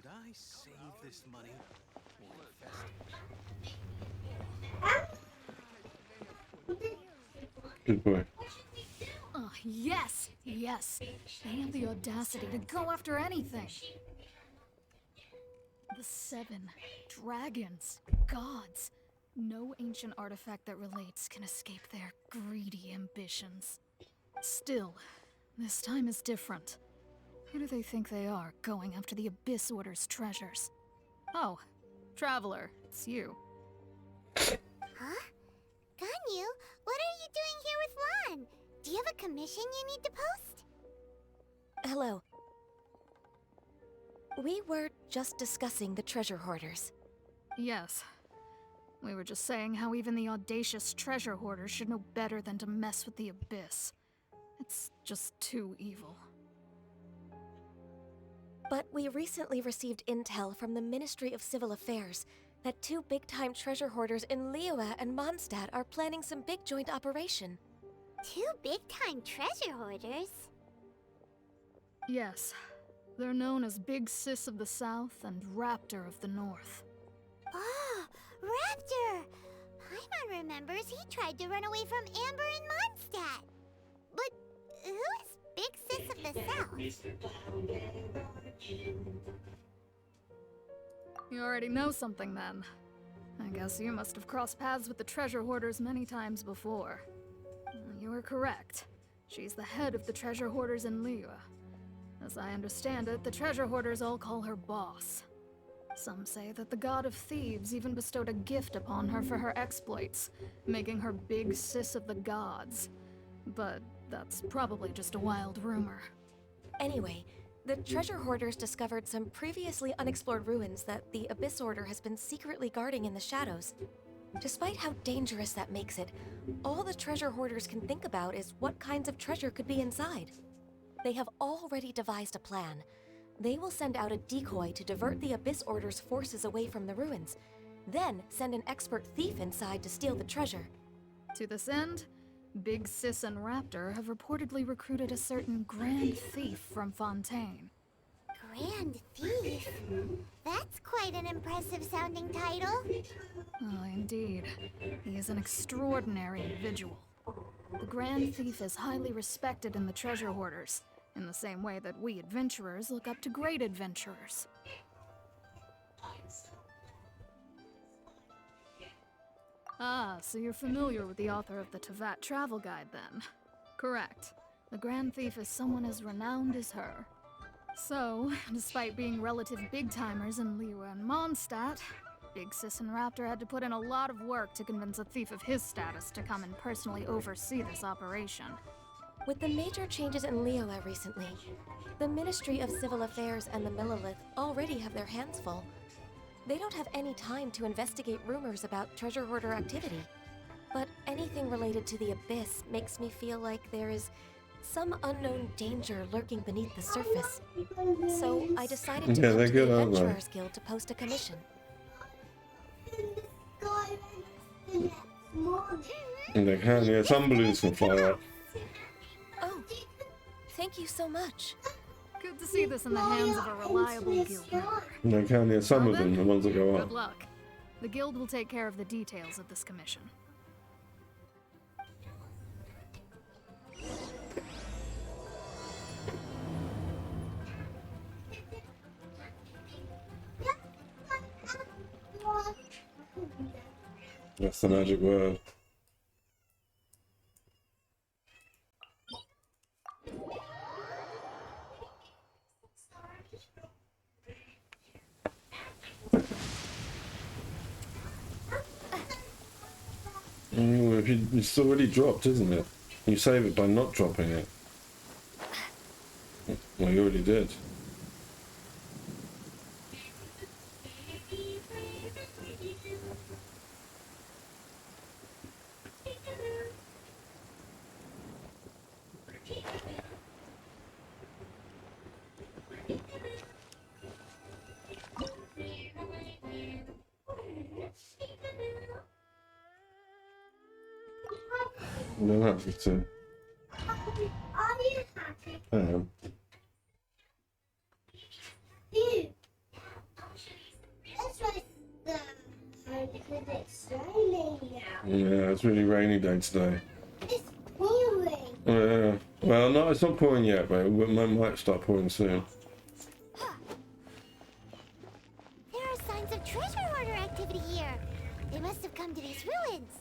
Should I save this money or invest it? Good boy. Oh, yes, yes. They have the audacity to go after anything. The 7 dragons, gods. No ancient artifact that relates can escape their greedy ambitions. Still, this time is different. Who do they think they are, going after the Abyss Order's treasures? Oh, Traveler, it's you. Huh? Ganyu, what are you doing here with Lan? Do you have a commission you need to post? Hello. We were just discussing the treasure hoarders. Yes. We were just saying how even the audacious treasure hoarders should know better than to mess with the Abyss. It's just too evil. But we recently received intel from the Ministry of Civil Affairs that 2 big-time treasure hoarders in Liyue and Mondstadt are planning some big joint operation. 2 big-time treasure hoarders? Yes. They're known as Big Sis of the South and Raptor of the North. Oh, Raptor! Paimon remembers he tried to run away from Amber in Mondstadt. But who is Big Sis of the South? You already know something then. I guess you must have crossed paths with the treasure hoarders many times before. You were correct. She's the head of the treasure hoarders in Liyue. As I understand it, the treasure hoarders all call her boss. Some say that the god of thieves even bestowed a gift upon her for her exploits, making her Big Sis of the gods. But that's probably just a wild rumor. Anyway, the treasure hoarders discovered some previously unexplored ruins that the Abyss Order has been secretly guarding in the shadows. Despite how dangerous that makes it, all the treasure hoarders can think about is what kinds of treasure could be inside. They have already devised a plan. They will send out a decoy to divert the Abyss Order's forces away from the ruins, then send an expert thief inside to steal the treasure. To this end, Big Sis and Raptor have reportedly recruited a certain Grand Thief from Fontaine. Grand Thief? That's quite an impressive sounding title. Oh, indeed. He is an extraordinary individual. The Grand Thief is highly respected in the treasure hoarders, in the same way that we adventurers look up to great adventurers. Ah, so you're familiar with the author of the Tevat Travel Guide, then? Correct. The Grand Thief is someone as renowned as her. So, despite being relative big-timers in Liyue and Mondstadt, Big Sis and Raptor had to put in a lot of work to convince a thief of his status to come and personally oversee this operation. With the major changes in Liyue recently, the Ministry of Civil Affairs and the Millelith already have their hands full. They don't have any time to investigate rumors about treasure hoarder activity. But anything related to the Abyss makes me feel like there is some unknown danger lurking beneath the surface. So I decided to come to the Adventurers Guild to post a commission. And they can, yeah, some balloons can fly up. Oh, thank you so much. Good to see this in the hands of a reliable guild member. And they can, yeah, some of them, the ones that go Good up. luck. The guild will take care of the details of this commission. That's the magic word. Oh, if it's already dropped, isn't it? You save it by not dropping it. Well, you already did. No, that's it. Are you happy? I am. Yeah, it's really rainy day today. It's pouring. Yeah. Well, no, it's not pouring yet, but it might start pouring soon. There are signs of treasure hoarder activity here. They must have come to these ruins.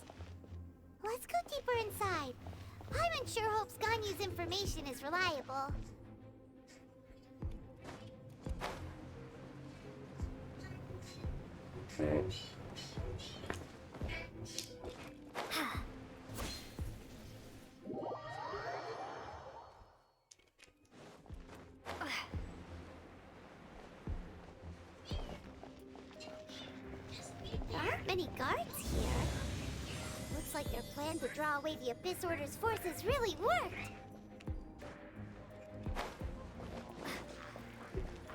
Let's go deeper inside. Paimon sure hopes Ganyu's information is reliable. There aren't many guards here. Looks like their plan to draw away the Abyss Order's forces really worked.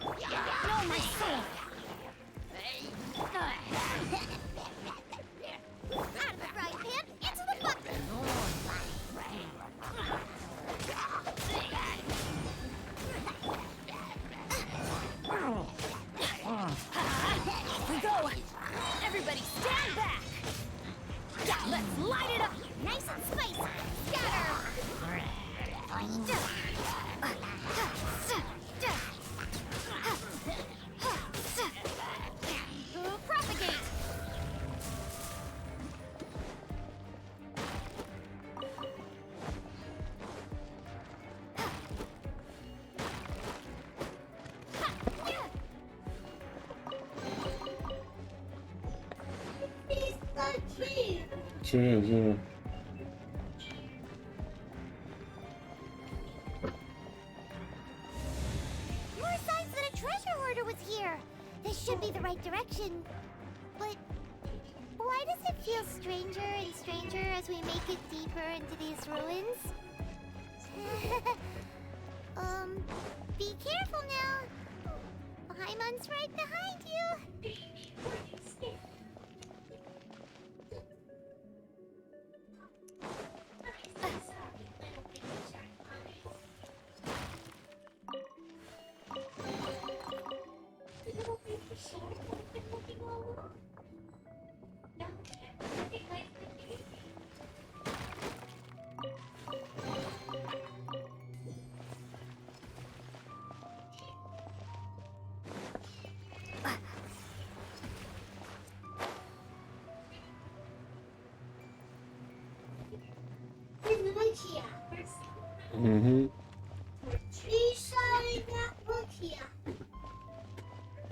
No, my soul! Out of the frying pan, into the bucket! Here we go! Everybody stand back! Let's light it up! Nice and spicy! Scatter! Propagate! Cheers, yeah. More signs that a treasure hoarder was here. This should be the right direction. But why does it feel stranger and stranger as we make it deeper into these ruins? Be careful now. Paimon's right behind you. Mm-hmm.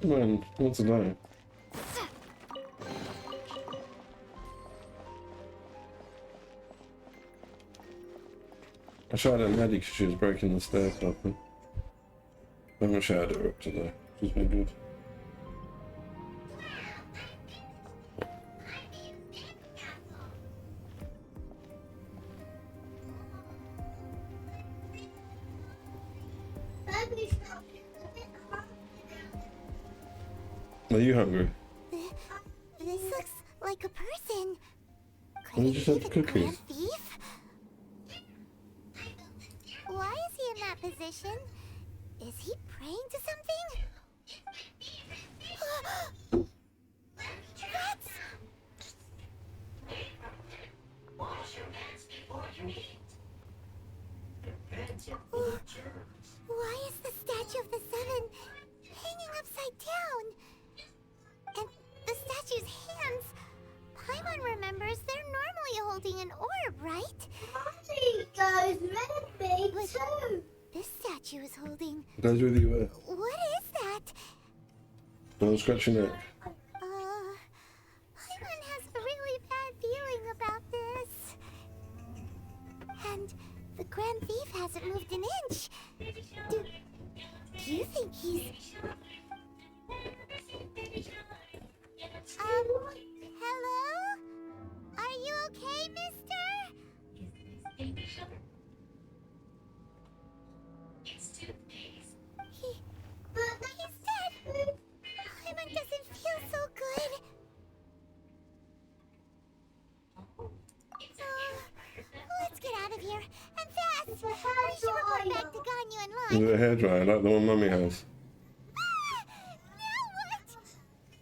Man, what's it like? I shot at Maddie because she was breaking the stairs open. I haven't shouted her up today. She's been good. Are you hungry? This looks like a person. Can you Could just it have be the cookies? Grand Thief? Why is he in that position? Is he praying to something? Rats! Why is the statue of the Seven hanging upside down? And the statue's hands, Paimon remembers they're normally holding an orb, right? Goes with me But too. this statue is holding... Goes with you where? What is that? Don't scratch your neck. Paimon has a really bad feeling about this. And the Grand Thief hasn't moved an inch. Do you think he's... hello? Are you okay, mister? He's dead. Paimon doesn't feel so good. Let's get out of here. And fast! We should report back to Ganyu and Is Lon. it a hairdryer like the one Mummy has? Now what?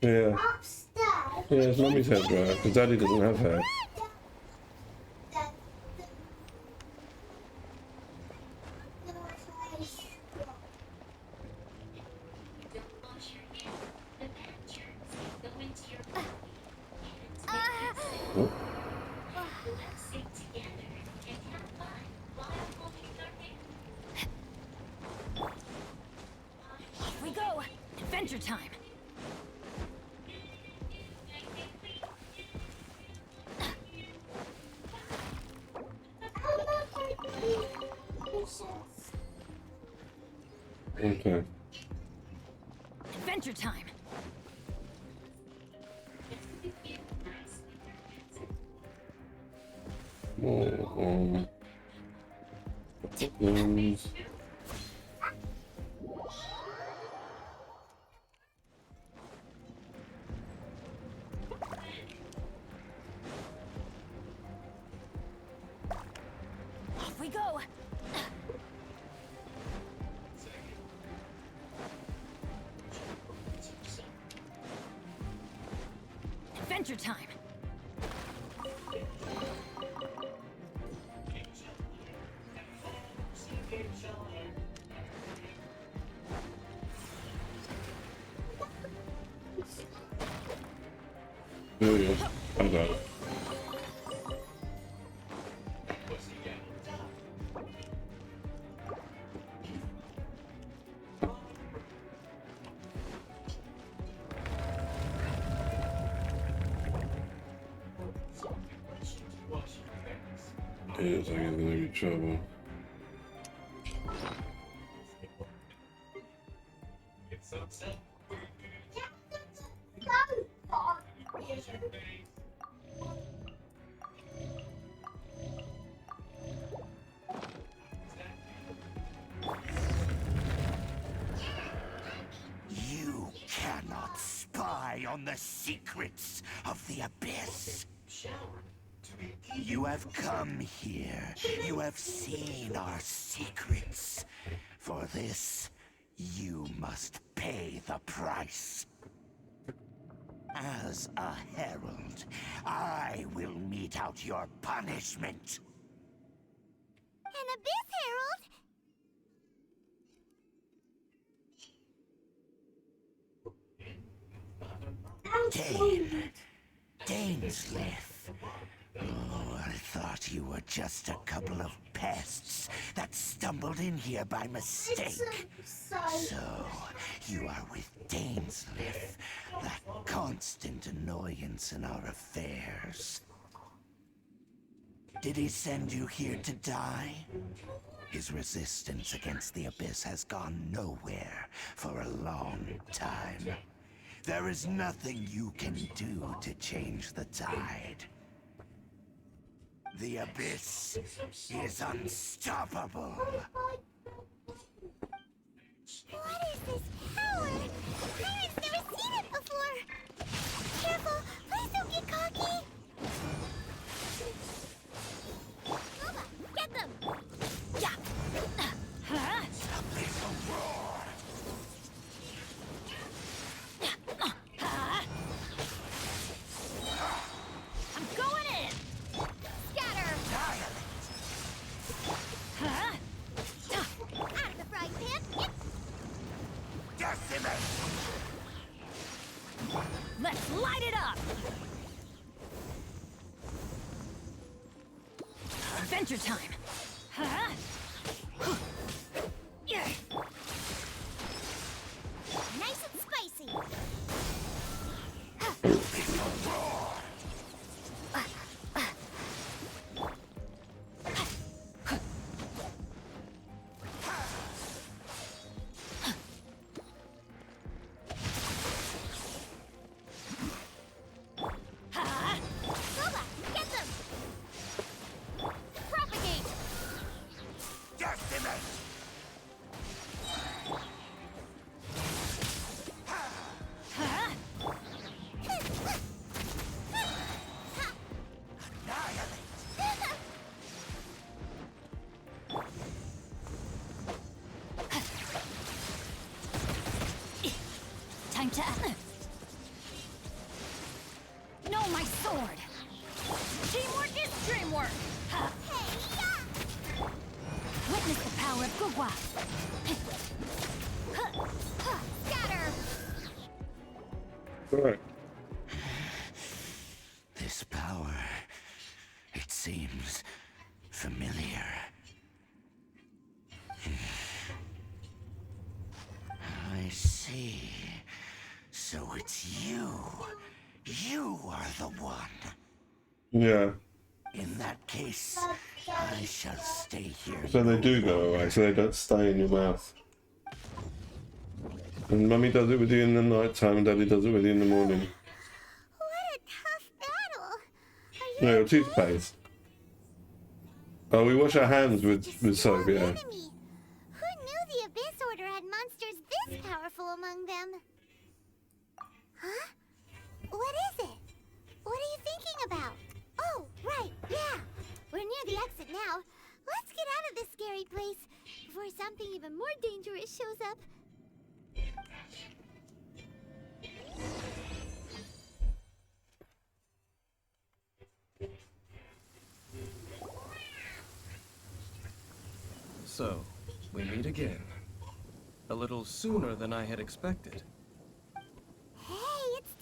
Yeah. Upstairs. Yeah, it's Mummy's hairdryer because Daddy doesn't have hair. Adventure time! Okay. Adventure time! Oh, those. Off we go! Adventure time! There we go. I got it. Yeah, it's like it's gonna be trouble. You cannot spy on the secrets of the Abyss. You have come here. You have seen our secrets. For this, you must pay the price. As a herald, I will mete out your punishment. An Abyss Herald? Daneslith. Oh, I thought you were just a couple of pests that stumbled in here by mistake. So, you are with Daneslith, that constant annoyance in our affairs. Did he send you here to die? His resistance against the Abyss has gone nowhere for a long time. There is nothing you can do to change the tide. The Abyss is unstoppable. What is this power? Pirates never seen it before. Careful, please don't get cocky. Nova, get them. Yeah! Huh? Abyssal roar! I'm going in! Scatter. Annihilate! Huh? Out of the frying pan. Decimate! Let's light it up! Adventure time! Huh? Yeah. Nice and spicy. Abyssal roar! Nova, get them. Propagate. Decimate! Huh? Annihilate! Time to... No, my sword! Teamwork is dreamwork! Ha! Hey, Witness the power of Gugwa! scatter. Alright. This power, it seems familiar. I see. So it's you. You are the one. Yeah. In that case, I shall stay here. So they do go away, so they don't stay in your mouth. And Mummy does it with you in the night time, and Daddy does it with you in the morning. What a tough battle. Are No, you your toothpaste. Oh, we wash our hands with soap, yeah. enemy? Who knew the Abyss Order had monsters this powerful among them? Huh? What is it? What are you thinking about? Oh, right, yeah. We're near the exit now. Let's get out of this scary place before something even more dangerous shows up. So, we meet again. A little sooner than I had expected. Hey, it's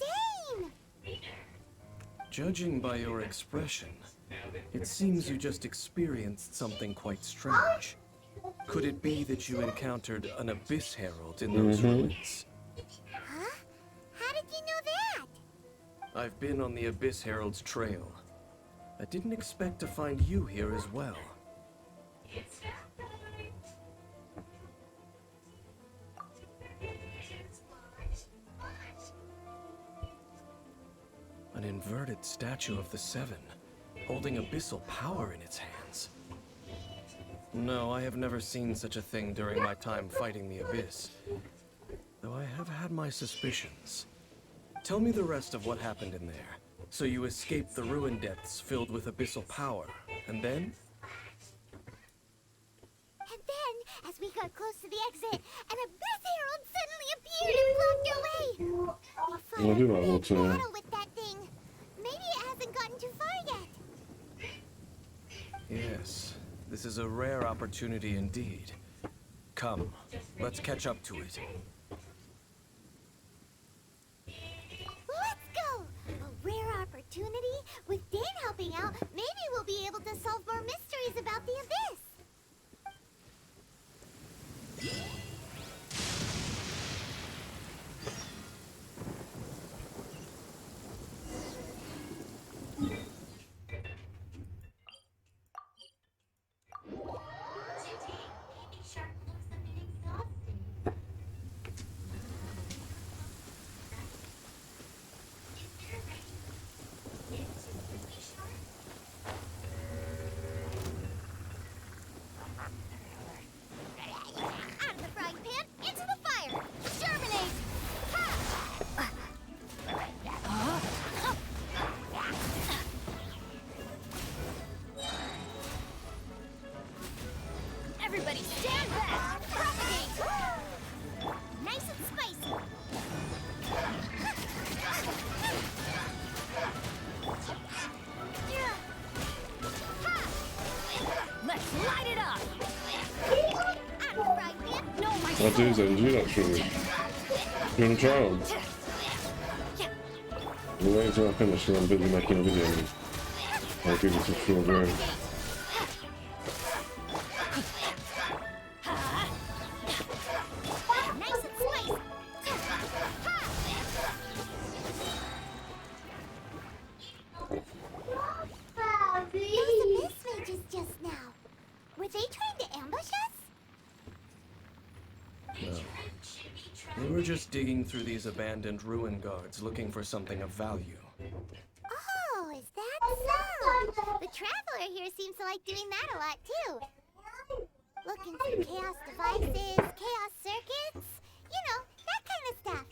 Dane! Judging by your expression, it seems you just experienced something quite strange. Could it be that you encountered an Abyss Herald in those ruins? Huh? How did you know that? I've been on the Abyss Herald's trail. I didn't expect to find you here as well. An inverted statue of the Seven, holding abyssal power in its hands. No, I have never seen such a thing during my time fighting the Abyss, though I have had my suspicions. Tell me the rest of what happened in there. So you escaped the ruin depths filled with abyssal power, and then? And then, as we got close to the exit, an Abyss Herald suddenly appeared and blocked our way. We fought I do a like big water, yeah. battle with that thing. Maybe it hasn't gotten too far yet. Yes, this is a rare opportunity indeed. Come, let's catch up to it. Let's go! A rare opportunity? With Dane helping out, maybe we'll be able to solve more mysteries about the Abyss. Out of the frying pan, into the fire! Germinate! Ha! Everybody stand back! Propagate! Nice and spicy! Let's light it up! Out of the frying pan, no my I do then, do that, surely. You want to try one? We'll wait until I finish and I'm busy making a video. I'll give you some strawberry. Nice and spicy! Those Abyss mages just now. Were they trying to ambush us? No. They were just digging through these abandoned ruin guards looking for something of value. Oh, is that so? The Traveler here seems to like doing that a lot too. Looking through chaos devices, chaos circuits, you know, that kind of stuff.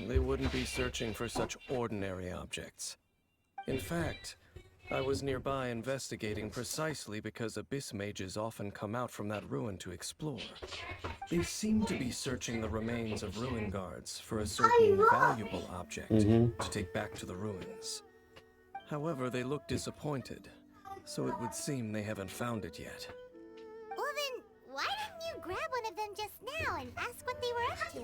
They wouldn't be searching for such ordinary objects. In fact, I was nearby investigating precisely because Abyss mages often come out from that ruin to explore. They seem to be searching the remains of ruin guards for a certain valuable object to take back to the ruins. However, they look disappointed, so it would seem they haven't found it yet. Well then, why didn't you grab one of them just now and ask what they were up to?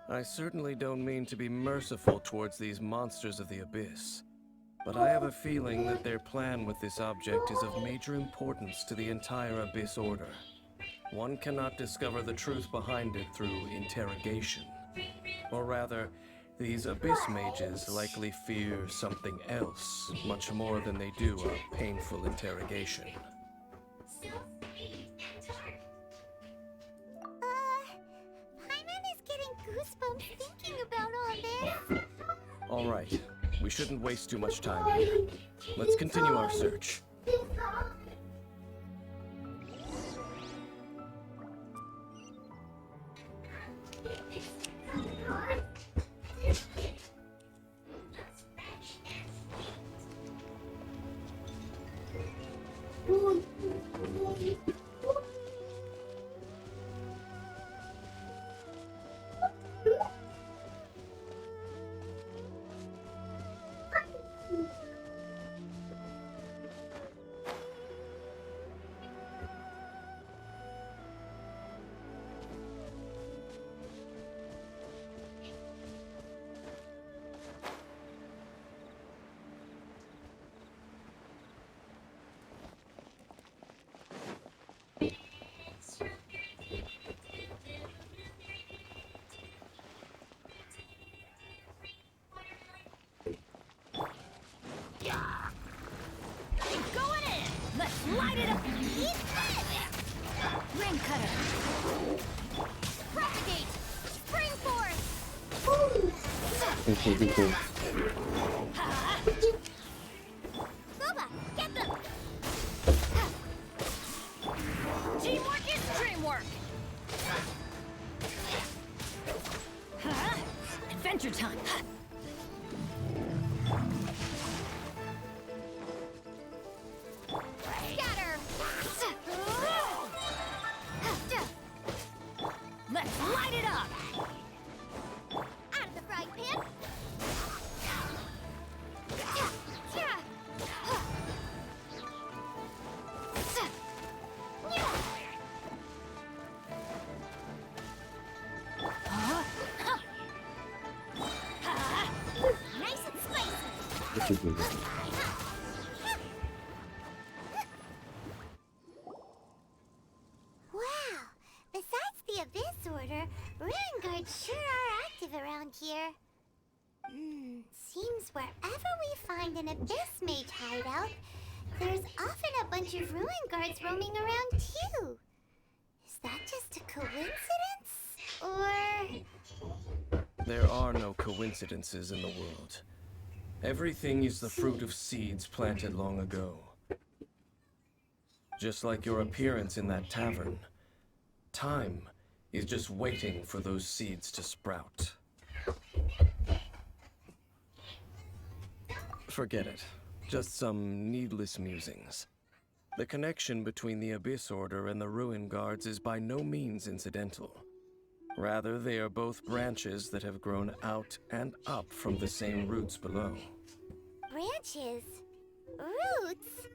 I certainly don't mean to be merciful towards these monsters of the Abyss, but I have a feeling that their plan with this object is of major importance to the entire Abyss Order. One cannot discover the truth behind it through interrogation. Or rather, these Abyss mages likely fear something else, much more than they do a painful interrogation. Paimon is getting goosebumps thinking about all this. Alright, we shouldn't waste too much time here. Let's continue our search. Going in! Let's light it up! Ring cutter! Propagate! Spring force! That's a good thing. Boba, get them! Teamwork is dreamwork! Adventure time! Scatter! Let's light it up! Out of the frying pan! Nice and spicy! That's a good thing. Wow! Besides the Abyss Order, Ruin Guards sure are active around here. Seems wherever we find an Abyss Mage hideout, there's often a bunch of Ruin Guards roaming around too. Is that just a coincidence? Or... There are no coincidences in the world. Everything is the fruit of seeds planted long ago. Just like your appearance in that tavern, time is just waiting for those seeds to sprout. Forget it. Just some needless musings. The connection between the Abyss Order and the Ruin Guards is by no means incidental. Rather, they are both branches that have grown out and up from the same roots below. branches? Roots?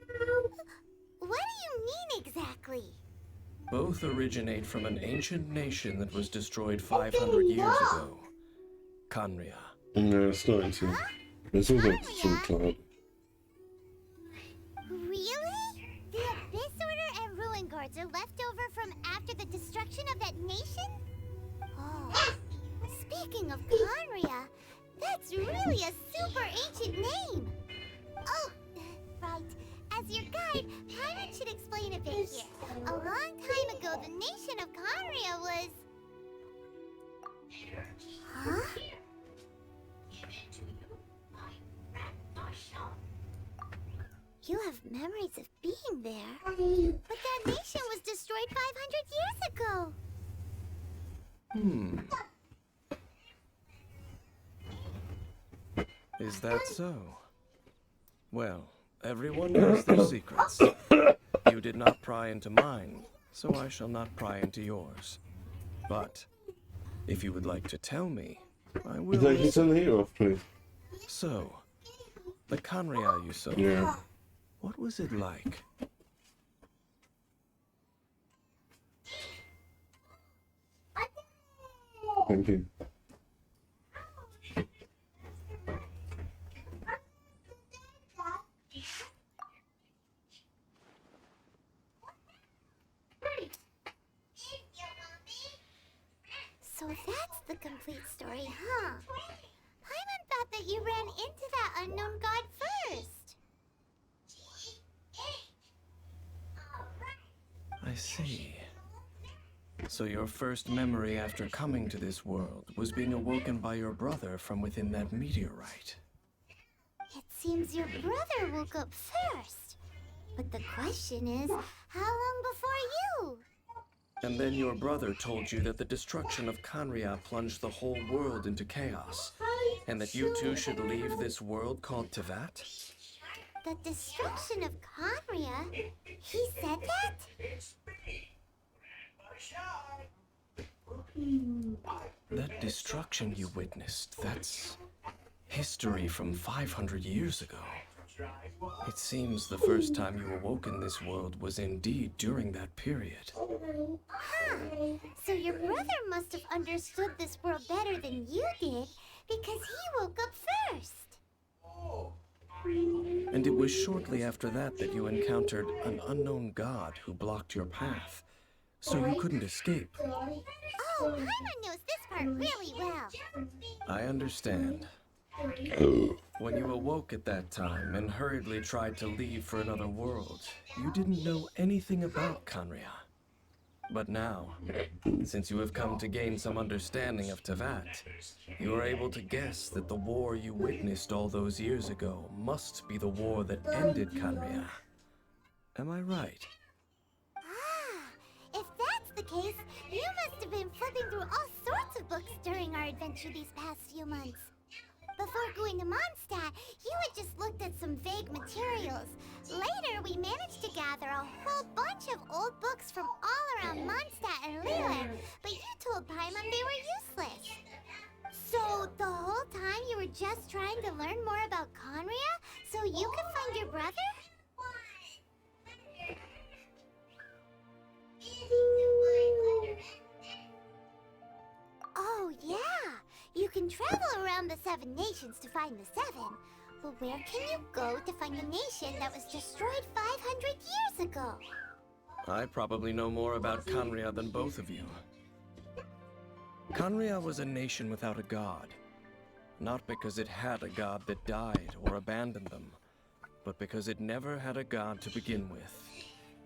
What do you mean exactly? Both originate from an ancient nation that was destroyed 500 years ago. Khaenri'ah. Yeah, it's starting to. It's all like some cloud. Really? The Abyss Order and Ruin Guards are left over from after the destruction of that nation? Oh, speaking of Khaenri'ah, that's really a super ancient name. Oh, right. As your guide, Pirate should explain a bit here. A long time ago, the nation of Khaenri'ah was... Huh? You have memories of being there. But that nation was destroyed 500 years ago. Is that so? Well, everyone knows their secrets. You did not pry into mine, so I shall not pry into yours. But if you would like to tell me, I will. Can you turn the heater off, please? So, the Khaenri'ah you saw. Yeah. What was it like? Thank you. complete story, huh? Paimon thought that you ran into that unknown god first. I see. So your first memory after coming to this world was being awoken by your brother from within that meteorite. It seems your brother woke up first. But the question is, how long before you? And then your brother told you that the destruction of Kanria plunged the whole world into chaos, and that you two should leave this world called Tevat? The destruction of Conria? He said that? That destruction you witnessed, that's history from 500 years ago. It seems the first time you awoke in this world was indeed during that period. Huh. So your brother must have understood this world better than you did, because he woke up first. And it was shortly after that that you encountered an unknown god who blocked your path, so you couldn't escape. Oh, Paimon knows this part really well. I understand. When you awoke at that time and hurriedly tried to leave for another world, you didn't know anything about Kanria. But now, since you have come to gain some understanding of Tevat, you are able to guess that the war you witnessed all those years ago must be the war that ended Kanria. Am I right? Ah, if that's the case, you must have been flipping through all sorts of books during our adventure these past few months. Before going to Mondstadt, you had just looked at some vague materials. Later, we managed to gather a whole bunch of old books from all around Mondstadt and Liyue, but you told Paimon they were useless. So, the whole time you were just trying to learn more about Conria so you could find your brother? Oh, yeah! You can travel around the 7 nations to find the 7. But where can you go to find a nation that was destroyed 500 years ago? I probably know more about Kanria than both of you. Kanria was a nation without a god. Not because it had a god that died or abandoned them, but because it never had a god to begin with.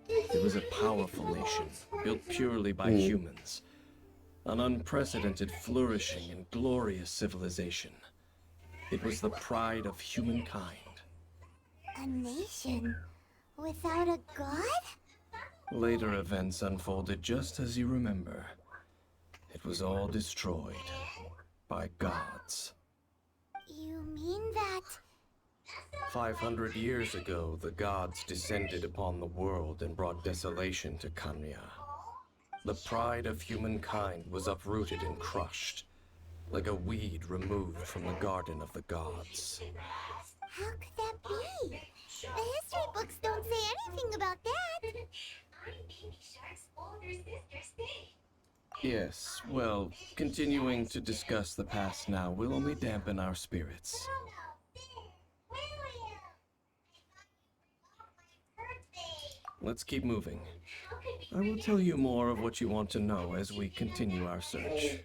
It was a powerful nation, built purely by humans. An unprecedented, flourishing, and glorious civilization. It was the pride of humankind. A nation without a god? Later events unfolded just as you remember. It was all destroyed by gods. You mean that... 500 years ago, the gods descended upon the world and brought desolation to Kanria. The pride of humankind was uprooted and crushed, like a weed removed from the garden of the gods. How could that be? The history books don't say anything about that. Yes, well, continuing to discuss the past now will only dampen our spirits. Let's keep moving. I will tell you more of what you want to know as we continue our search.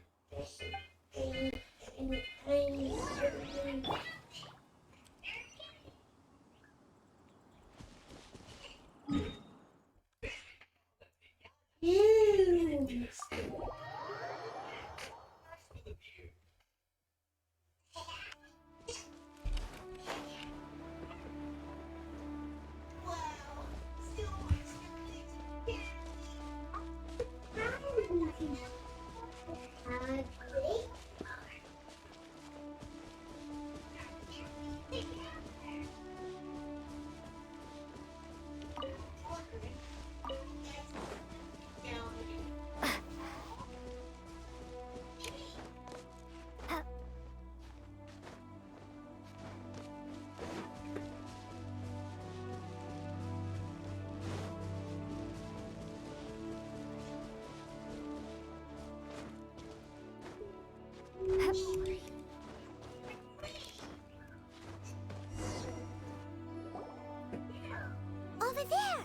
Over there!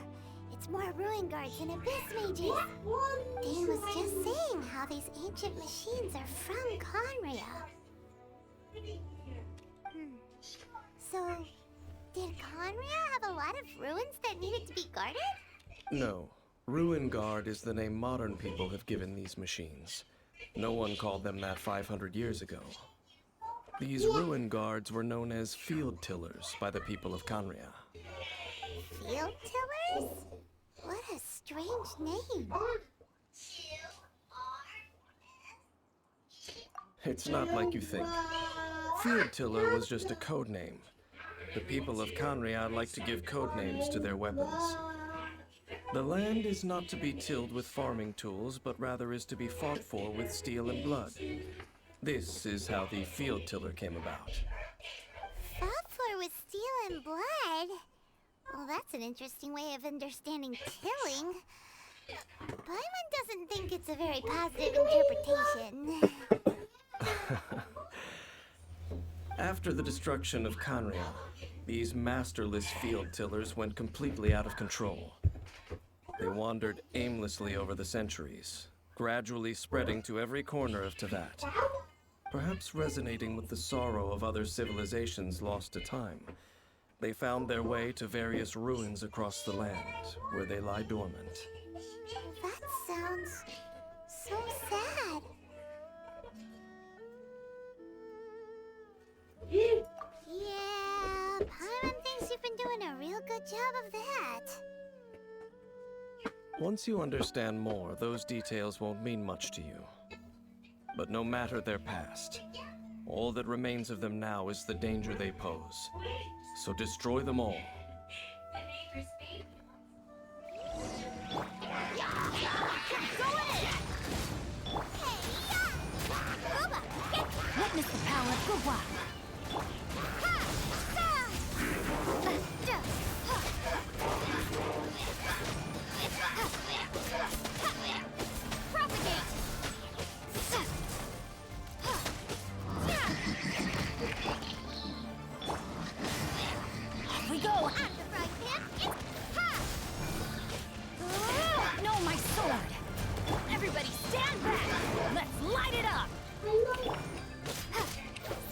It's more ruin guards and abyss mages. Dane was just saying how these ancient machines are from Conria. So, did Conria have a lot of ruins that needed to be guarded? No. Ruin Guard is the name modern people have given these machines. No one called them that 500 years ago. These ruin guards were known as field tillers by the people of Conria. Field tillers? What a strange name. It's not like you think. Field tiller was just a code name. The people of Conria like to give code names to their weapons. The land is not to be tilled with farming tools, but rather is to be fought for with steel and blood. This is how the field tiller came about. Fought for with steel and blood? Well, that's an interesting way of understanding tilling. Paimon doesn't think it's a very positive interpretation. After the destruction of Conria, these masterless field tillers went completely out of control. They wandered aimlessly over the centuries, gradually spreading to every corner of Teyvat. Perhaps resonating with the sorrow of other civilizations lost to time, they found their way to various ruins across the land, where they lie dormant. That sounds so sad. Yeah, Paimon thinks you've been doing a real good job of that. Once you understand more, those details won't mean much to you. But no matter their past, all that remains of them now is the danger they pose. So destroy them all. Witness the power of Gugwa. Propagate! We go! At the frying pan, it's ha! No, my sword! Everybody stand back! Let's light it up!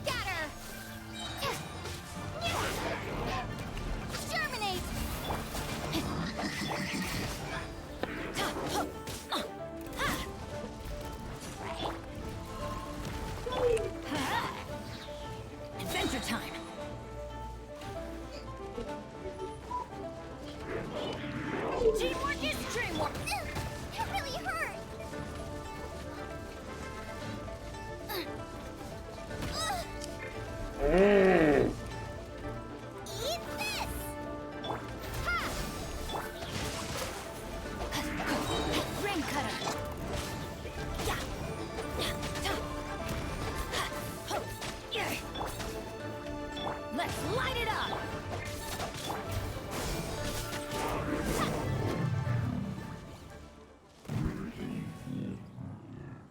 Scatter! Germinate! Adventure time! Teamwork is dreamwork! It really hurt. Eat this! Ha! Ring cutter! Let's light it up!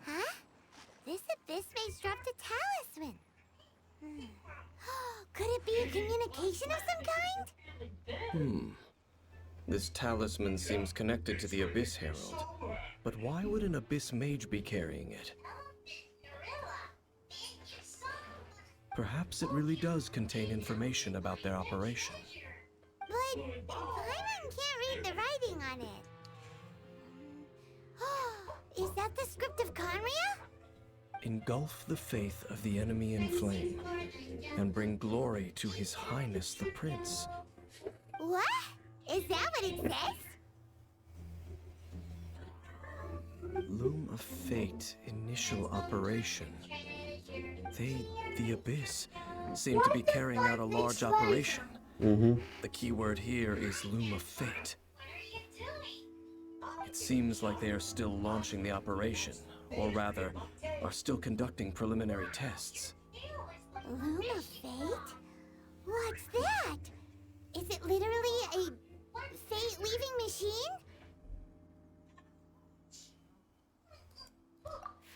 Huh? This abyss mage dropped a talisman. Could it be a communication of some kind? This talisman seems connected to the Abyss Herald. But why would an Abyss Mage be carrying it? Perhaps it really does contain information about their operation. But Paimon can't read the writing on it. Is that the script of Conria? Engulf the faith of the enemy in flame, and bring glory to His Highness the Prince. What? Is that what it says? Loom of Fate initial operation. They, the Abyss, seem to be carrying out a large operation. The keyword here is Loom of Fate. It seems like they are still launching the operation, or rather, are still conducting preliminary tests. Loom of Fate? What's that? Is it literally a fate-weaving machine?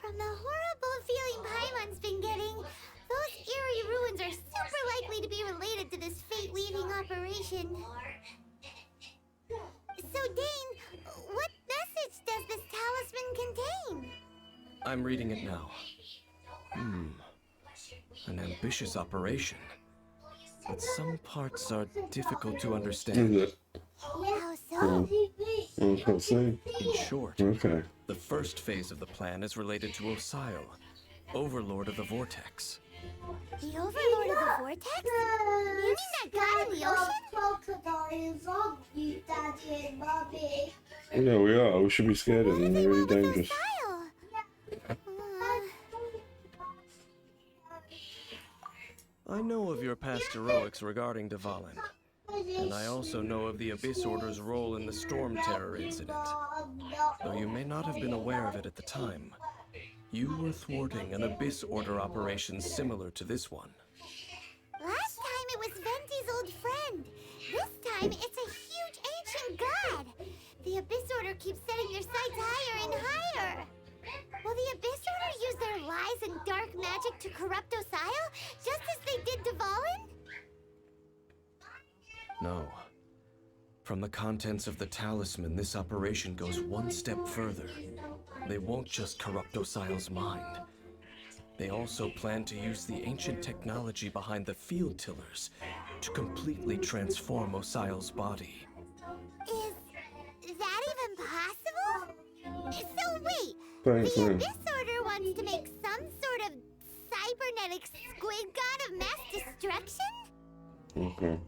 From the horrible feeling Paimon's been getting, those eerie ruins are super likely to be related to this fate-weaving operation. So, Dane, contain? I'm reading it now. An ambitious operation. But some parts are difficult to understand. Is it? How so? Oh, I was about to say. In short, Okay. the first phase of the plan is related to Osile, Overlord of the Vortex. The Overlord of the Vortex? You mean that god in the ocean? You, Daddy and Mommy. Yeah, we are. We should be scared of them. They're really dangerous. I know of your past heroics regarding Dvalin, and I also know of the Abyss Order's role in the Storm Terror incident. Though you may not have been aware of it at the time, you were thwarting an Abyss Order operation similar to this one. Last time it was Venti's old friend. This time it's a huge ancient god. The Abyss Order keeps setting their sights higher and higher. Will the Abyss Order use their lies and dark magic to corrupt Osile, just as they did Dvalin? No. From the contents of the talisman, this operation goes one step further. They won't just corrupt Osile's mind. They also plan to use the ancient technology behind the field tillers to completely transform Osile's body. Is that even possible? So wait, Thanks, the man. Abyss Order wants to make some sort of cybernetic squid god of mass destruction? Okay.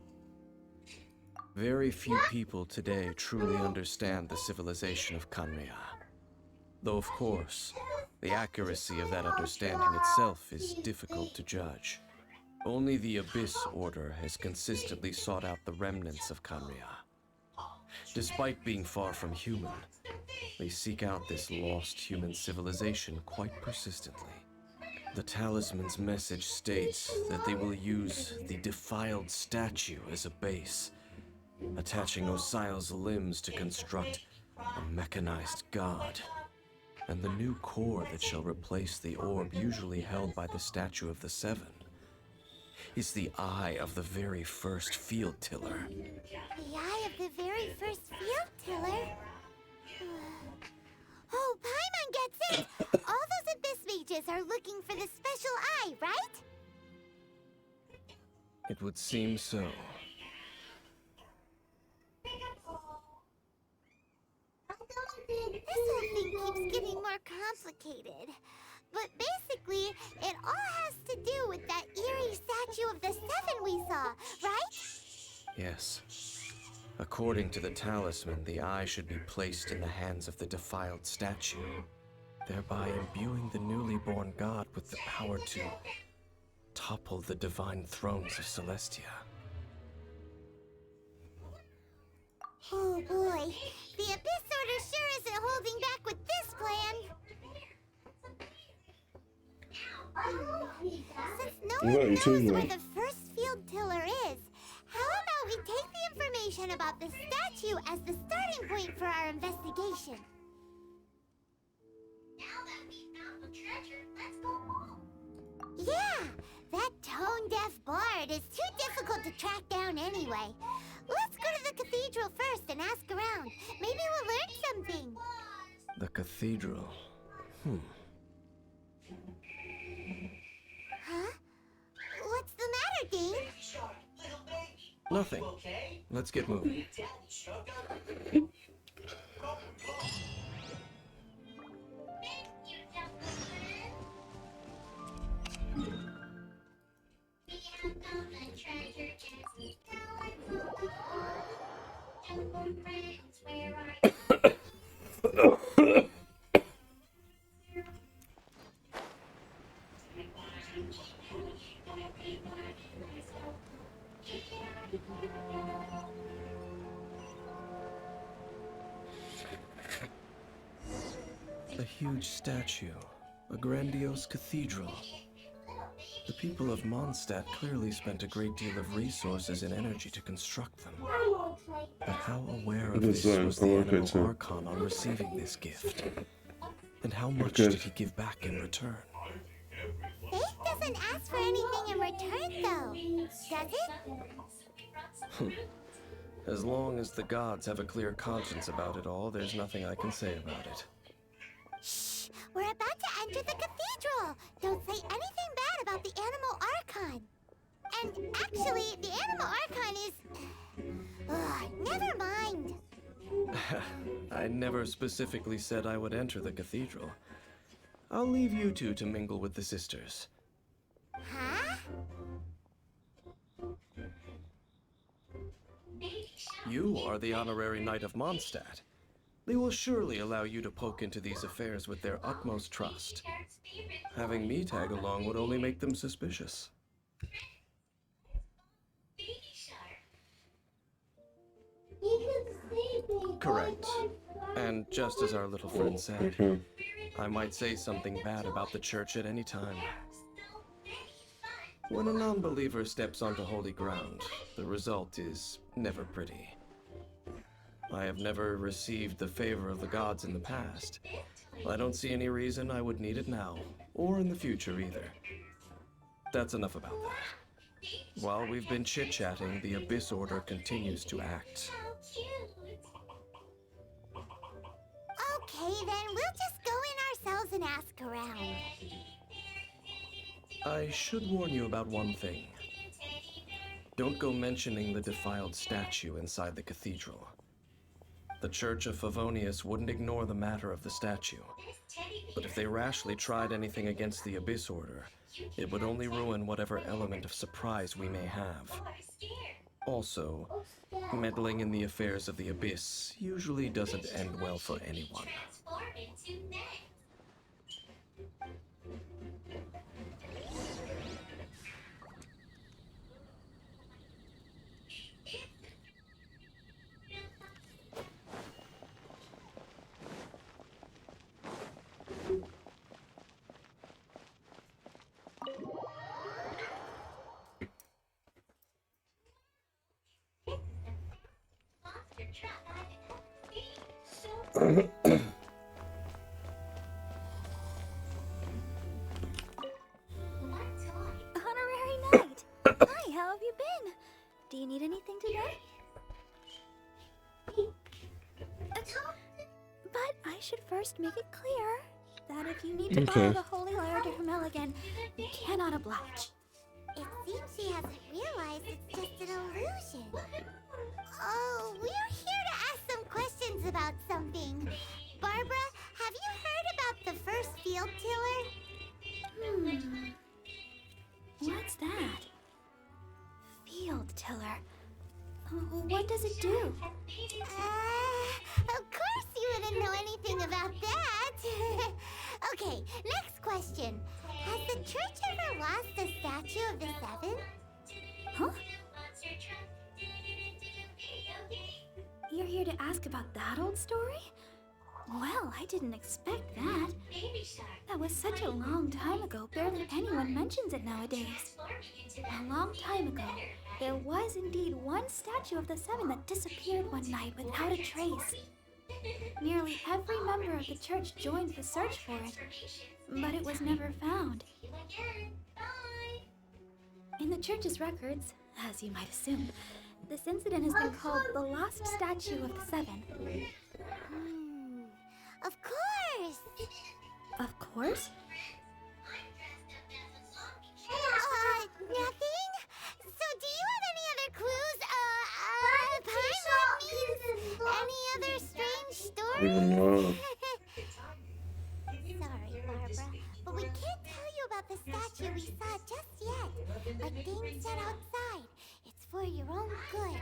Very few people today truly understand the civilization of Kanria. Though, of course, the accuracy of that understanding itself is difficult to judge. Only the Abyss Order has consistently sought out the remnants of Kanria. Despite being far from human, they seek out this lost human civilization quite persistently. The talisman's message states that they will use the defiled statue as a base, attaching Osile's limbs to construct a mechanized god. And the new core that shall replace the orb usually held by the Statue of the Seven is the eye of the very first field tiller. The eye of the very first field tiller? Oh, Paimon gets it! All those Abyss mages are looking for the special eye, right? It would seem so. This whole thing keeps getting more complicated. But basically, it all has to do with that eerie statue of the Seven we saw, right? Yes. According to the talisman, the eye should be placed in the hands of the defiled statue, thereby imbuing the newly born god with the power to topple the divine thrones of Celestia. Oh boy, the Abyss Order sure isn't holding back with this plan. Since no What are one you knows doing where there? the first field tiller is, how about we take the information about the statue as the starting point for our investigation? Now that we found the treasure, let's go home. Yeah, that tone-deaf bard is too difficult to track down anyway. Let's go to the cathedral first and ask around. Maybe we'll learn something. The cathedral. Huh? What's the matter, Dean? Nothing. Let's get moving. A huge statue, a grandiose cathedral. The people of Mondstadt clearly spent a great deal of resources and energy to construct them. But how aware of It is, this was the okay, Animal too. Archon on receiving this gift? And how much Okay. did he give back in return? Faith doesn't ask for anything in return, though. Does it? As long as the gods have a clear conscience about it all, there's nothing I can say about it. I never specifically said I would enter the cathedral. I'll leave you two to mingle with the sisters. Huh? You are the honorary Knight of Mondstadt. They will surely allow you to poke into these affairs with their utmost trust. Having me tag along would only make them suspicious. Correct. And just as our little friend said, I might say something bad about the church at any time. When a non-believer steps onto holy ground, the result is never pretty. I have never received the favor of the gods in the past. I don't see any reason I would need it now, or in the future either. That's enough about that. While we've been chit-chatting, the Abyss Order continues to act. Okay, then we'll just go in ourselves and ask around. I should warn you about one thing. Don't go mentioning the defiled statue inside the cathedral. The Church of Favonius wouldn't ignore the matter of the statue. But if they rashly tried anything against the Abyss Order, it would only ruin whatever element of surprise we may have. Also, meddling in the affairs of the Abyss usually doesn't end well for anyone. Honorary Knight! Hi, how have you been? Do you need anything today? But I should first make it clear that if you need to borrow the Holy Lyre to Hermel again, you cannot oblige. It seems she hasn't realized it's just an illusion. Oh, we're here to ask some questions about something. Barbara, have you heard about the first field tiller? What's that? Field tiller. What does it do? Of course you wouldn't know anything about that. Okay, next question. Has the church ever lost a statue of the Seven? Huh? You're here to ask about that old story? Well, I didn't expect that. That was such a long time ago, barely anyone mentions it nowadays. A long time ago, there was indeed one statue of the Seven that disappeared one night without a trace. Nearly every member of the church joined the search for it, but it was never found. In the church's records, as you might assume, this incident has been called the Lost Statue of the Seven. Of course! Of course? Nothing? So do you have any other clues? Paimon means any other strange stories? Sorry, Barbara, but we can't tell you about the statue we saw just yet. Like Dane said outside, it's for your own good.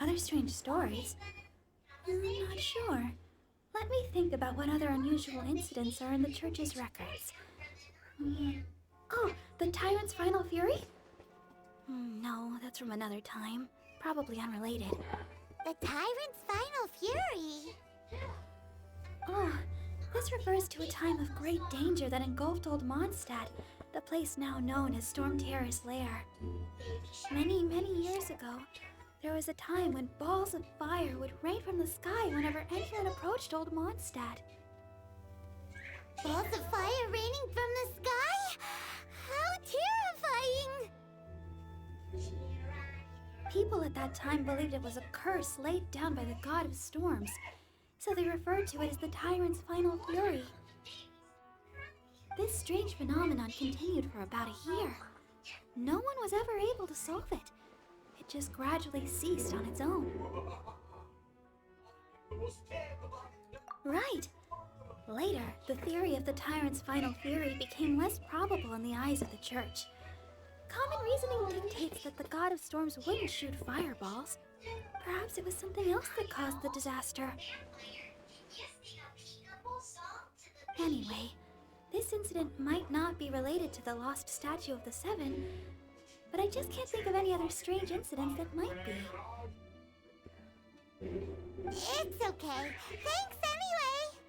Other strange stories? I'm not sure. Let me think about what other unusual incidents are in the church's records. Oh, the Tyrant's Final Fury? No, that's from another time. Probably unrelated. The Tyrant's Final Fury? Oh, this refers to a time of great danger that engulfed Old Mondstadt, the place now known as Storm Terror's lair. Many, many years ago, there was a time when balls of fire would rain from the sky whenever anyone approached Old Mondstadt. Balls of fire raining from the sky? How terrifying! People at that time believed it was a curse laid down by the god of storms, so they referred to it as the Tyrant's Final Fury. This strange phenomenon continued for about a year. No one was ever able to solve it. It just gradually ceased on its own. Right. Later, the theory of the tyrant's final fury became less probable in the eyes of the church. Common reasoning dictates that the god of storms wouldn't shoot fireballs. Perhaps it was something else that caused the disaster. Anyway, this incident might not be related to the lost statue of the Seven, but I just can't think of any other strange incidents that might be. It's okay. Thanks anyway.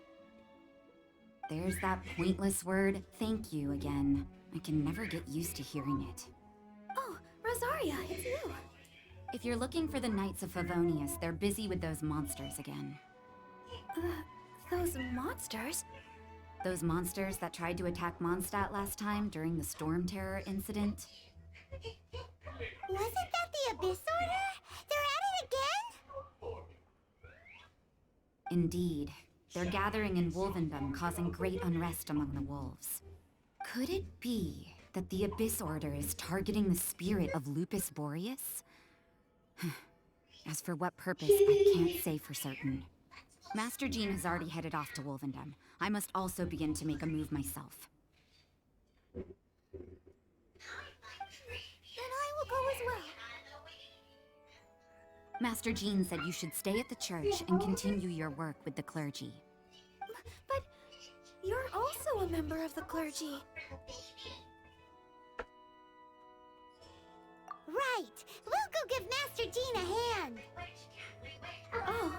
There's that pointless word, thank you, again. I can never get used to hearing it. Oh, Rosaria, it's you. If you're looking for the Knights of Favonius, they're busy with those monsters again. Those monsters? Those monsters that tried to attack Mondstadt last time during the Storm Terror incident? Wasn't that the Abyss Order? They're at it again? Indeed. They're gathering in Wolvendom, causing great unrest among the wolves. Could it be that the Abyss Order is targeting the spirit of Lupus Boreas? As for what purpose, I can't say for certain. Master Jean has already headed off to Wolvendom. I must also begin to make a move myself. Then I will go as well. Master Jean said you should stay at the church and continue your work with the clergy. But you're also a member of the clergy. Right. We'll go give Master Jean a hand. Oh,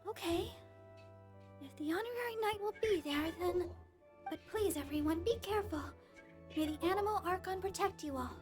okay. If the honorary knight will be there, then... But please, everyone, be careful. May the Animal Archon protect you all.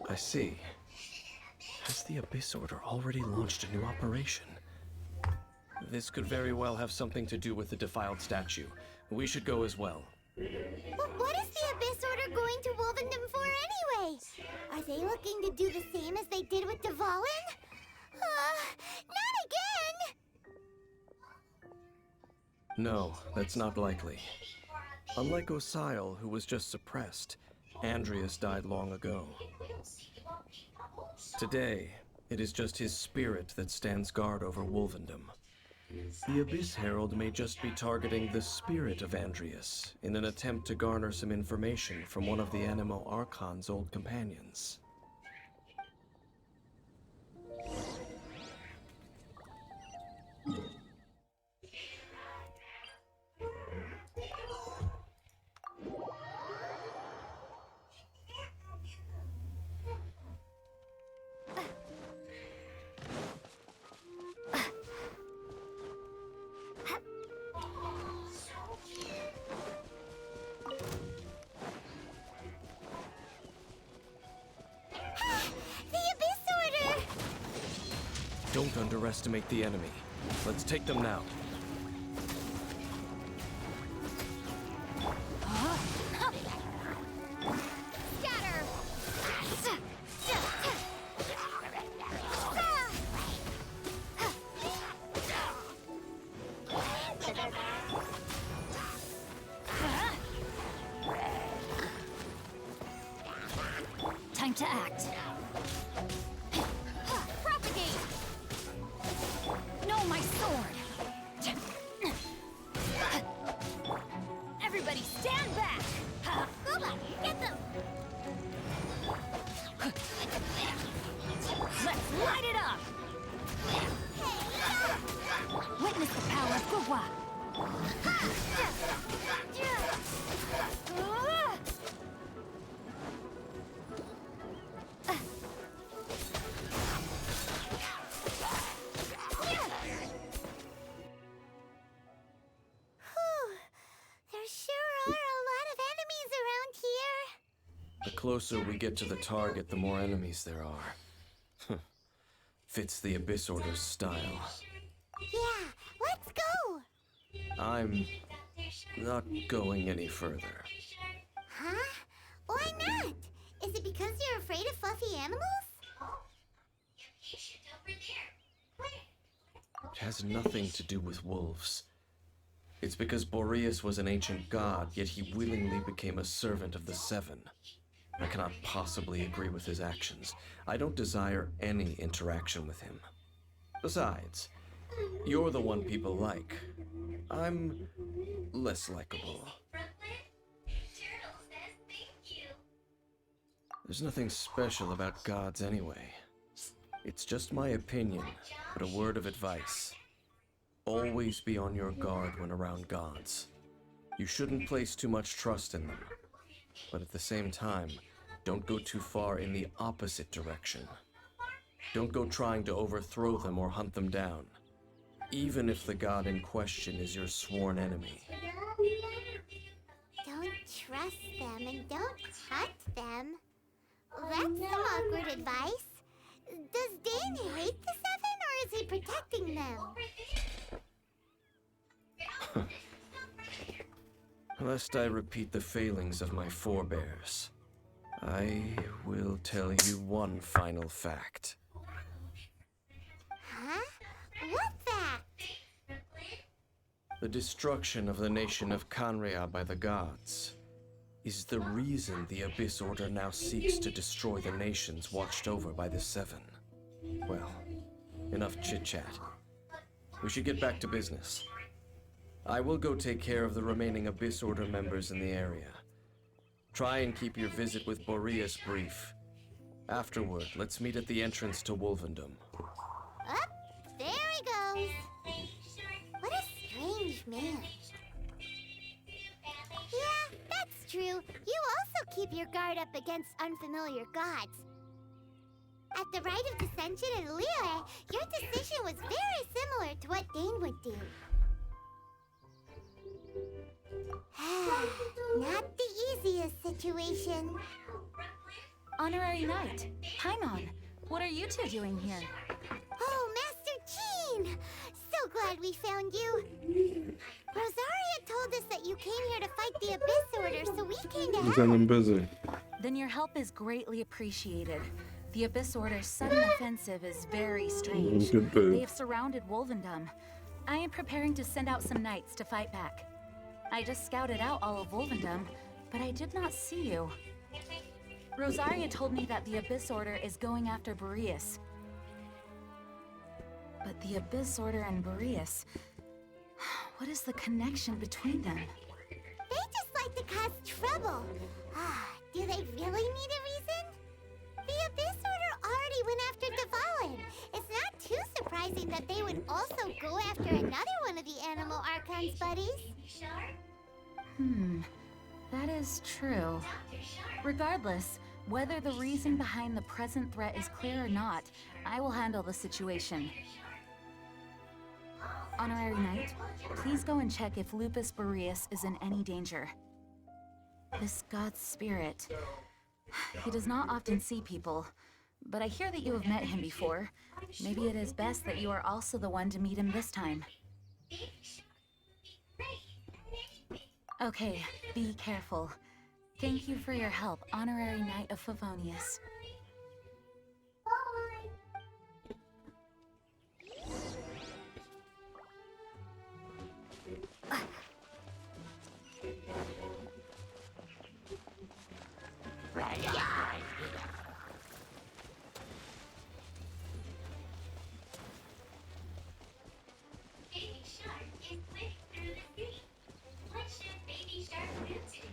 I see. Has the Abyss Order already launched a new operation? This could very well have something to do with the defiled statue. We should go as well. But what is the Abyss Order going to Wolvendom for anyway? Are they looking to do the same as they did with Dvalin? Not again! No, that's not likely. Unlike Osile, who was just suppressed, Andreas died long ago. Today, it is just his spirit that stands guard over Wolvendom. The Abyss Herald may just be targeting the spirit of Andreas in an attempt to garner some information from one of the Animo Archon's old companions. Don't underestimate the enemy. Let's take them now. Scatter! Time to act. Propagate! No, my sword! Everybody stand back! Guba, get them! Let's light it up! Witness the power of Gugwa! There sure are a lot of enemies around here. The closer we get to the target, the more enemies there are. Fits the Abyss Order's style. Yeah, let's go! I'm not going any further. Huh? Why not? Is it because you're afraid of fluffy animals? It has nothing to do with wolves. It's because Boreas was an ancient god, yet he willingly became a servant of the Seven. I cannot possibly agree with his actions. I don't desire any interaction with him. Besides, you're the one people like. I'm less likable. There's nothing special about gods anyway. It's just my opinion, but a word of advice. Always be on your guard when around gods. You shouldn't place too much trust in them. But at the same time, don't go too far in the opposite direction. Don't go trying to overthrow them or hunt them down, even if the god in question is your sworn enemy. Don't trust them and don't hunt them. That's some awkward advice. Does Dane hate the Seven, or is he protecting them? Lest I repeat the failings of my forebears, I will tell you one final fact. Huh? What fact? The destruction of the nation of Canria by the gods is the reason the Abyss Order now seeks to destroy the nations watched over by the Seven. Well, enough chit-chat. We should get back to business. I will go take care of the remaining Abyss Order members in the area. Try and keep your visit with Boreas brief. Afterward, let's meet at the entrance to Wolvendom. Up, there he goes. What a strange man. Yeah, that's true. You also keep your guard up against unfamiliar gods. At the rite of dissension in Liyue, your decision was very similar to what Dane would do. Not the easiest situation. Honorary Knight, Paimon, what are you two doing here? Oh, Master Jean! So glad we found you. Rosaria told us that you came here to fight the Abyss Order, so we came to He's help. I'm busy. Then your help is greatly appreciated. The Abyss Order's sudden offensive is very strange. Good boo. They have surrounded Wolvendom. I am preparing to send out some knights to fight back. I just scouted out all of Wolvendom, but I did not see you. Rosaria told me that the Abyss Order is going after Boreas. But the Abyss Order and Boreas... What is the connection between them? They just like to cause trouble. Do they really need a reason? The Abyss Order already went after Devalin. It's not too surprising that they would also go after another one of the Animal Archon's buddies. That is true. Regardless, whether the reason behind the present threat is clear or not, I will handle the situation. Honorary Knight, please go and check if Lupus Boreas is in any danger. This god's spirit... He does not often see people, but I hear that you have met him before. Maybe it is best that you are also the one to meet him this time. Okay, be careful. Thank you for your help, Honorary Knight of Favonius. Baby Shark is swimming through the sea. What should Baby Shark do today?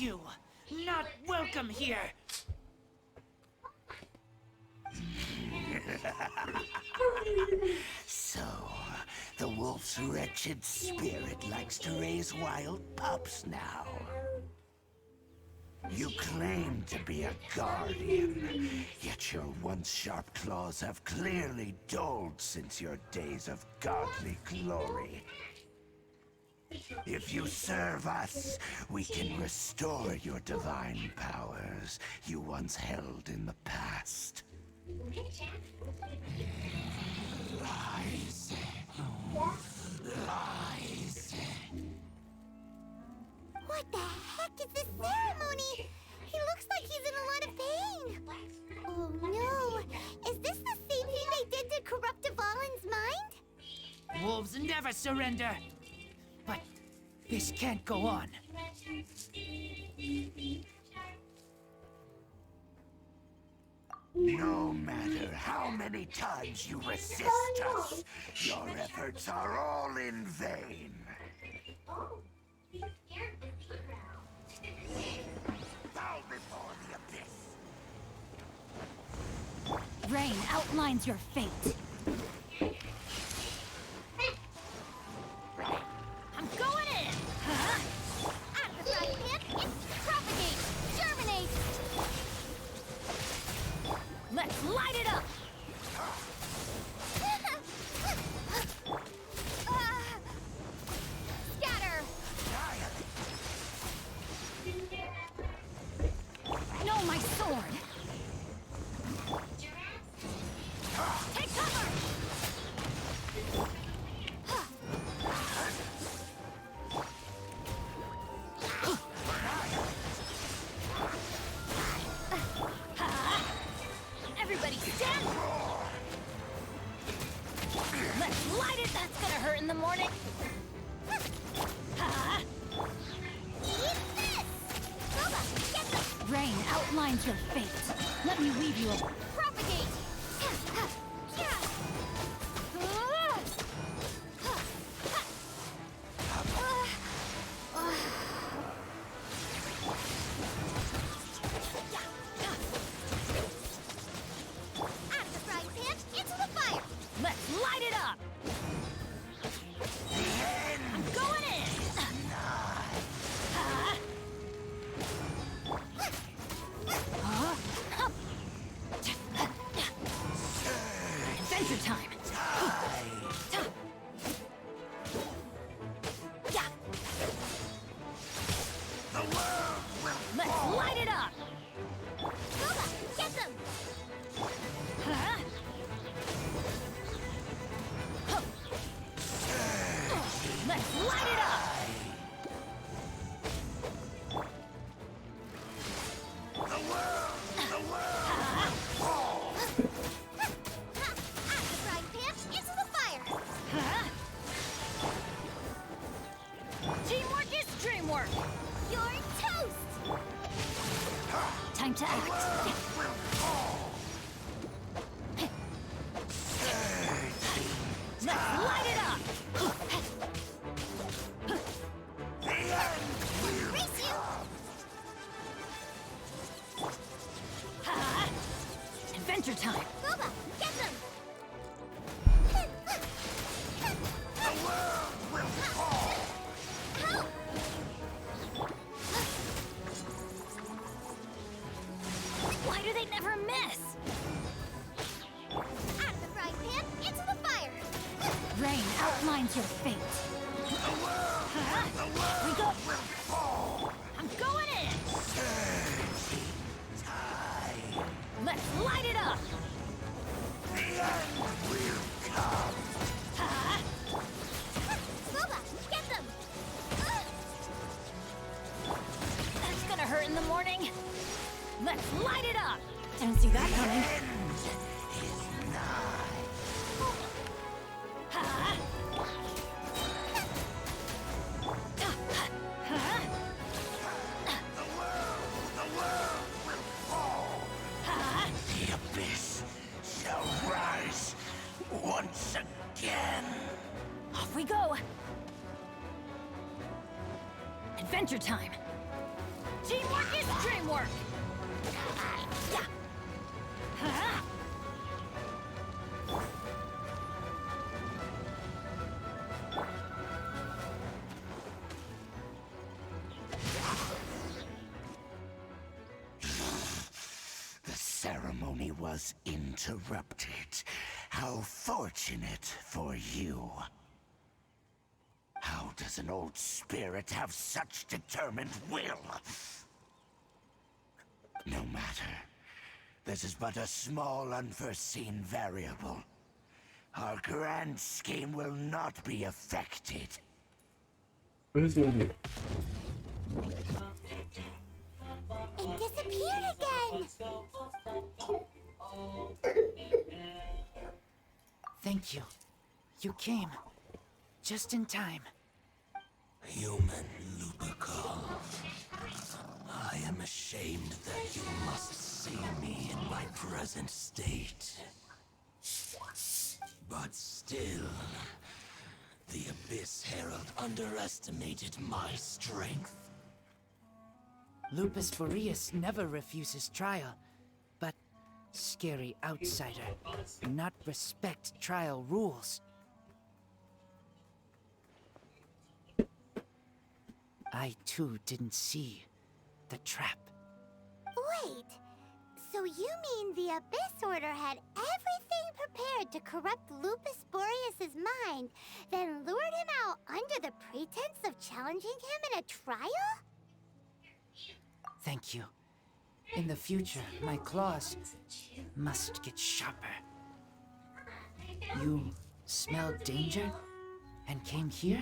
you. Not welcome here. So, the wolf's wretched spirit likes to raise wild pups now. You claim to be a guardian, yet your once sharp claws have clearly dulled since your days of godly glory. If you serve us, we can restore your divine powers you once held in the past. Lies. Lies. What the heck is this ceremony? He looks like he's in a lot of pain. Oh no! Is this the same thing they did to corrupt Dvalin's mind? Wolves never surrender. But this can't go on. No matter how many times you resist us, your efforts are all in vain. Bow before the abyss. Rain outlines your fate. I'm going in! Huh? Out of the frying pan, it's propagate! Germinate! Let's light it up! Scatter! No, my sword! Take cover! Everybody stand! Let's light it! That's gonna hurt in the morning! Eat this! Boba, get the Rain outlines your fate. Let me weave you a... propagate! Out of the frying pan, into the fire! Let's light it up! I'm going in! Adventure time! Yeah. Let's light it up! Boba, get them! Let's light it up! Out of the frying pan, into the fire! Teamwork is dreamwork! You're toast! Time to act. Let's light it up! Race you! Adventure time! Boba, get them! Help! Why do they never miss? Out of the frying pan, into the fire! Rain outlines your fate. We go. I'm going in. Let's light it up. Boba, get them! That's gonna hurt in the morning. Let's light it up. Didn't see that coming. The abyss shall rise once again. Off we go. Adventure time. Teamwork is dreamwork! Yeah. Ha-ha. The ceremony was interrupted. How fortunate for you. How does an old spirit have such determined will? No matter. This is but a small unforeseen variable. Our grand scheme will not be affected. Where's Lily? It disappeared again! Thank you. You came. Just in time. Human Lupical. I am ashamed that you must see me in my present state. But still, the Abyss Herald underestimated my strength. Lupus Boreas never refuses trial, but scary outsider not respect trial rules. I too didn't see the trap. Wait, so you mean the Abyss Order had everything prepared to corrupt Lupus Boreas' mind, then lured him out under the pretense of challenging him in a trial? Thank you. In the future, my claws must get sharper. You smelled danger and came here?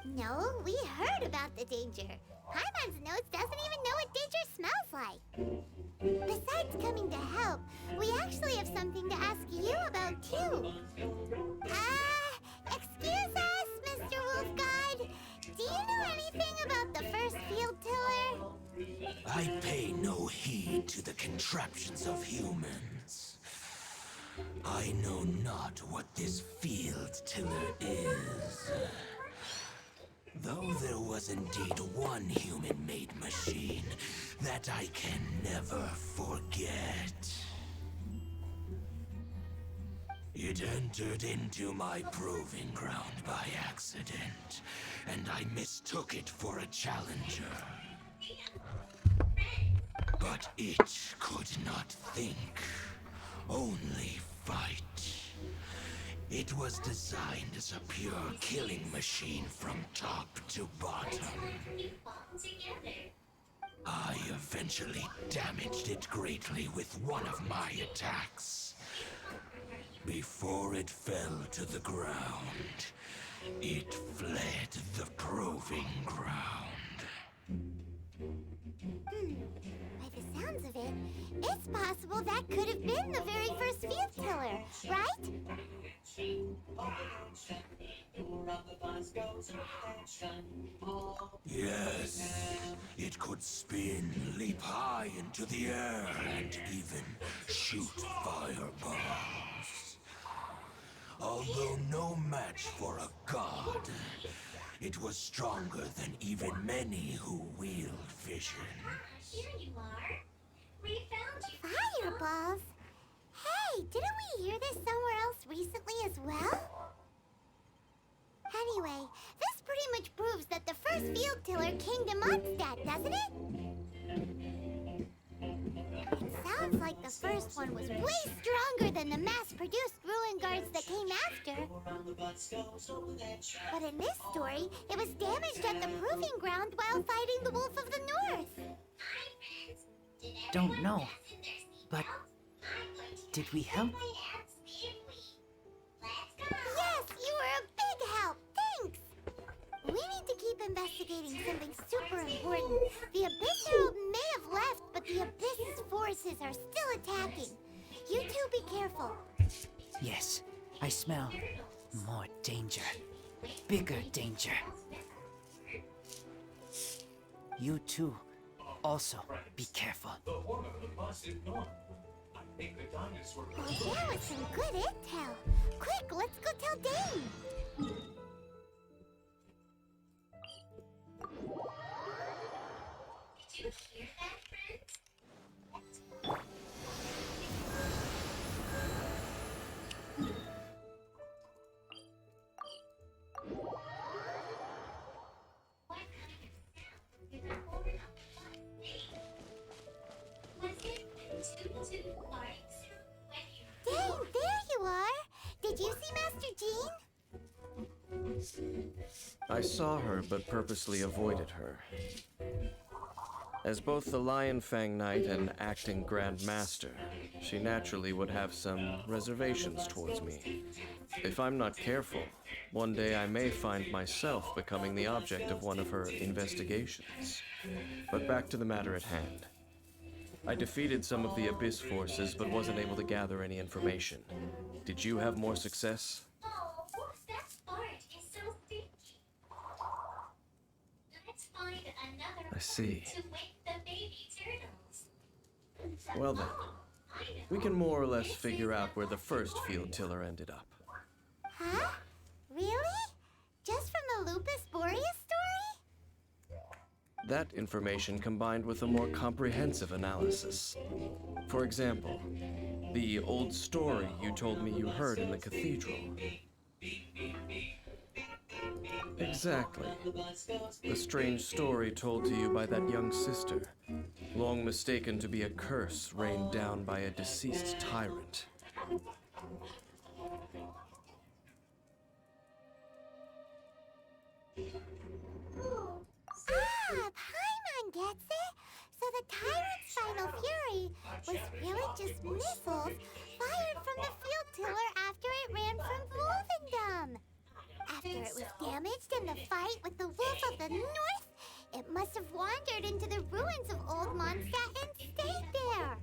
No, we heard about the danger. Paimon's notes doesn't even know what danger smells like. Besides coming to help, we actually have something to ask you about too. Excuse us, Mr. Wolf Guide. Do you know anything about the first field tiller? I pay no heed to the contraptions of humans. I know not what this field tiller is. Though there was indeed one human-made machine that I can never forget. It entered into my proving ground by accident, and I mistook it for a challenger. But it could not think, only fight. It was designed as a pure killing machine from top to bottom. I eventually damaged it greatly with one of my attacks. Before it fell to the ground, it fled the proving ground. By the sounds of it, it's possible that could have been the very first field tiller, right? Yes, it could spin, leap high into the air, and even shoot fireballs. Although no match for a god, it was stronger than even many who wield vision. Here you are. We found you. Fireballs? Hey, didn't we hear this somewhere else recently as well? Anyway, this pretty much proves that the first field tiller came to Mondstadt, doesn't it? It sounds like the first one was way stronger than the mass-produced ruin guards that came after. But in this story, it was damaged at the proving ground while fighting the Wolf of the North. Don't know, but did we help? Yes, you were a big help. Thanks. We need to keep investigating something super important. The Abyss Herald may have left, but the Abyss's forces are still attacking. You two be careful. Yes, I smell more danger. Bigger danger. You too, also be careful. Well, that was some good intel. Quick, let's go tell Dane. Jean? I saw her, but purposely avoided her. As both the Lion Fang Knight and acting Grand Master, she naturally would have some reservations towards me. If I'm not careful, one day I may find myself becoming the object of one of her investigations. But back to the matter at hand. I defeated some of the Abyss forces, but wasn't able to gather any information. Did you have more success? Oh, that part is so stinky. Let's find another I see. to wake the baby turtles. Well then, Oh, I know. we can more or less figure out where the first field tiller ended up. Huh? Really? Just from the Lupus Boreas story? That information combined with a more comprehensive analysis. For example, the old story you told me you heard in the cathedral. Exactly. The strange story told to you by that young sister, long mistaken to be a curse rained down by a deceased tyrant. Paimon gets it. So the tyrant's final fury was really just missiles fired from the field tiller after it ran from Wolvendom. After it was damaged in the fight with the Wolf of the North, it must have wandered into the ruins of Old Mondstadt and stayed there.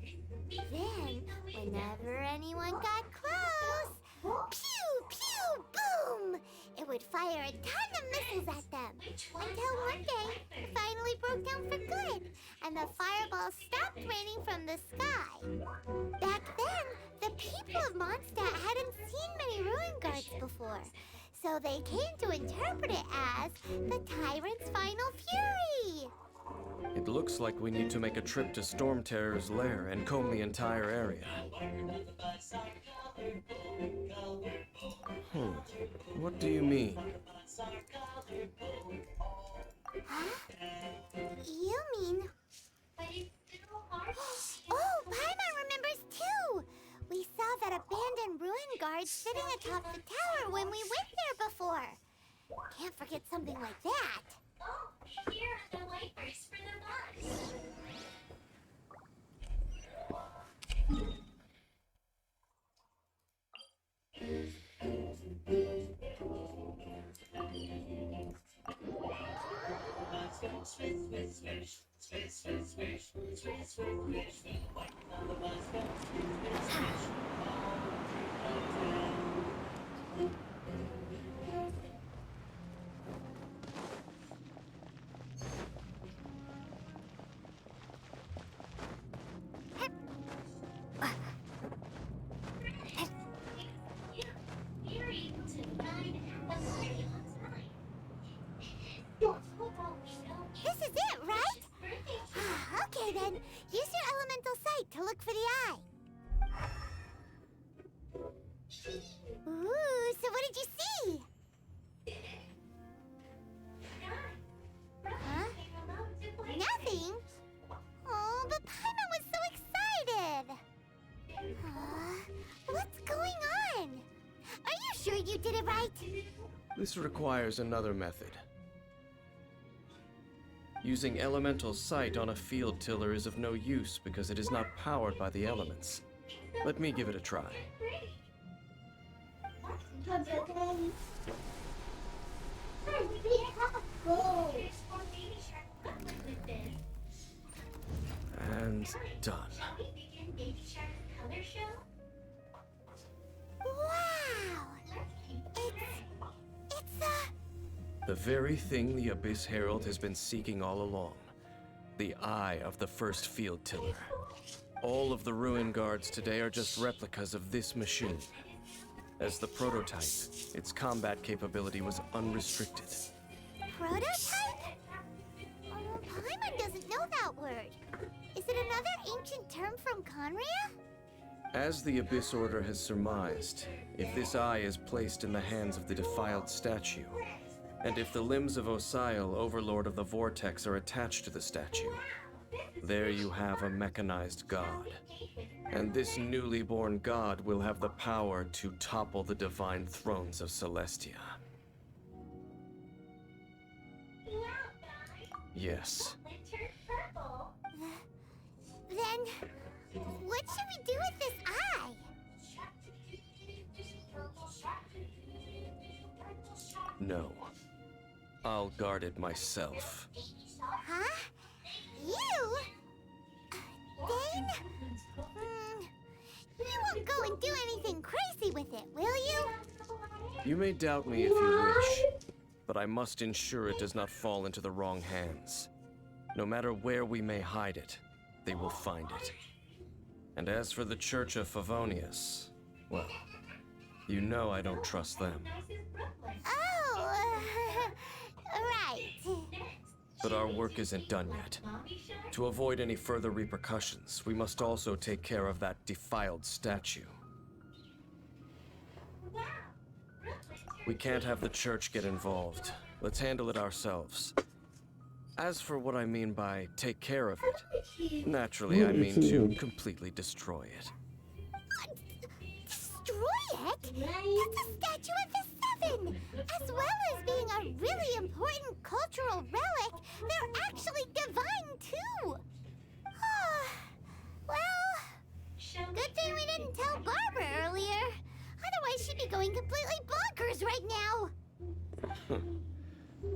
Then, whenever anyone got close, pew, pew, boom! It would fire a ton of missiles at them, until one day it finally broke down for good, and the fireballs stopped raining from the sky. Back then, the people of Mondstadt hadn't seen many ruin guards before, so they came to interpret it as the tyrant's final fury. It looks like we need to make a trip to Storm Terror's lair and comb the entire area. What do you mean? Huh? You mean... But it's still hard to see. Oh, Paimon remembers too! We saw that abandoned ruin guard sitting atop the tower when we went there before. Can't forget something like that. Oh, here are the wipers for the bus. You're able to ride at the party on time. Don't hold on, we know. This is it, right? Birthday Okay then, use your elemental sight to look for the eye. Ooh, so what did you see? Huh? Nothing? Oh, but Paimon was so excited. What's going on? Are you sure you did it right? This requires another method. Using elemental sight on a field tiller is of no use because it is not powered by the elements. Let me give it a try. And done. Shall we begin Baby Shark's color show? Wow! It's The very thing the Abyss Herald has been seeking all along. The eye of the first field tiller. All of the ruin guards today are just replicas of this machine. As the prototype, its combat capability was unrestricted. prototype? Oh, Paimon doesn't know that word. Is it another ancient term from Conria? As the Abyss Order has surmised, if this eye is placed in the hands of the defiled statue, and if the limbs of Osiel, Overlord of the Vortex, are attached to the statue, there you have a mechanized god. And this newly born god will have the power to topple the divine thrones of Celestia. Yes. Then, what should we do with this eye? No. I'll guard it myself. Huh? You? Then, you won't go and do anything crazy with it, will you? You may doubt me if you wish, but I must ensure it does not fall into the wrong hands. No matter where we may hide it, they will find it. And as for the Church of Favonius, well, you know I don't trust them. Oh, right. But our work isn't done yet. To avoid any further repercussions, we must also take care of that defiled statue. We can't have the church get involved. Let's handle it ourselves. As for what I mean by take care of it, naturally I mean to completely destroy it. Destroy it? It's a statue of the Seven! As well as being a really important cultural relic, they're actually divine too! Well, good thing we didn't tell Barbara earlier. Otherwise she'd be going completely bonkers right now!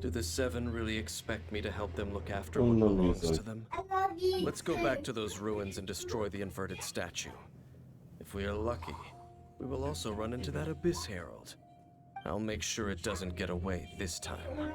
Do the Seven really expect me to help them look after what belongs to them? Let's go back to those ruins and destroy the inverted statue. If we are lucky, we will also run into that Abyss Herald. I'll make sure it doesn't get away this time.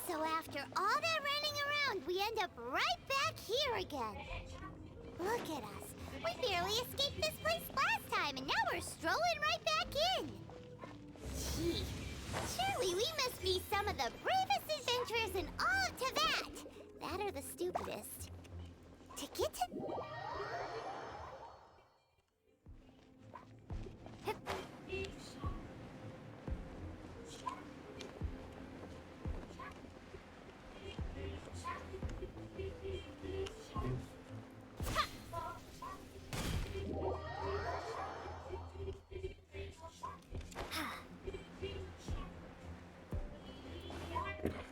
So after all that running around, we end up right back here again. Look at us. We barely escaped this place last time, and now we're strolling right back in. Gee, surely we must be some of the bravest adventurers in all of Teyvat. That or the stupidest. To get to...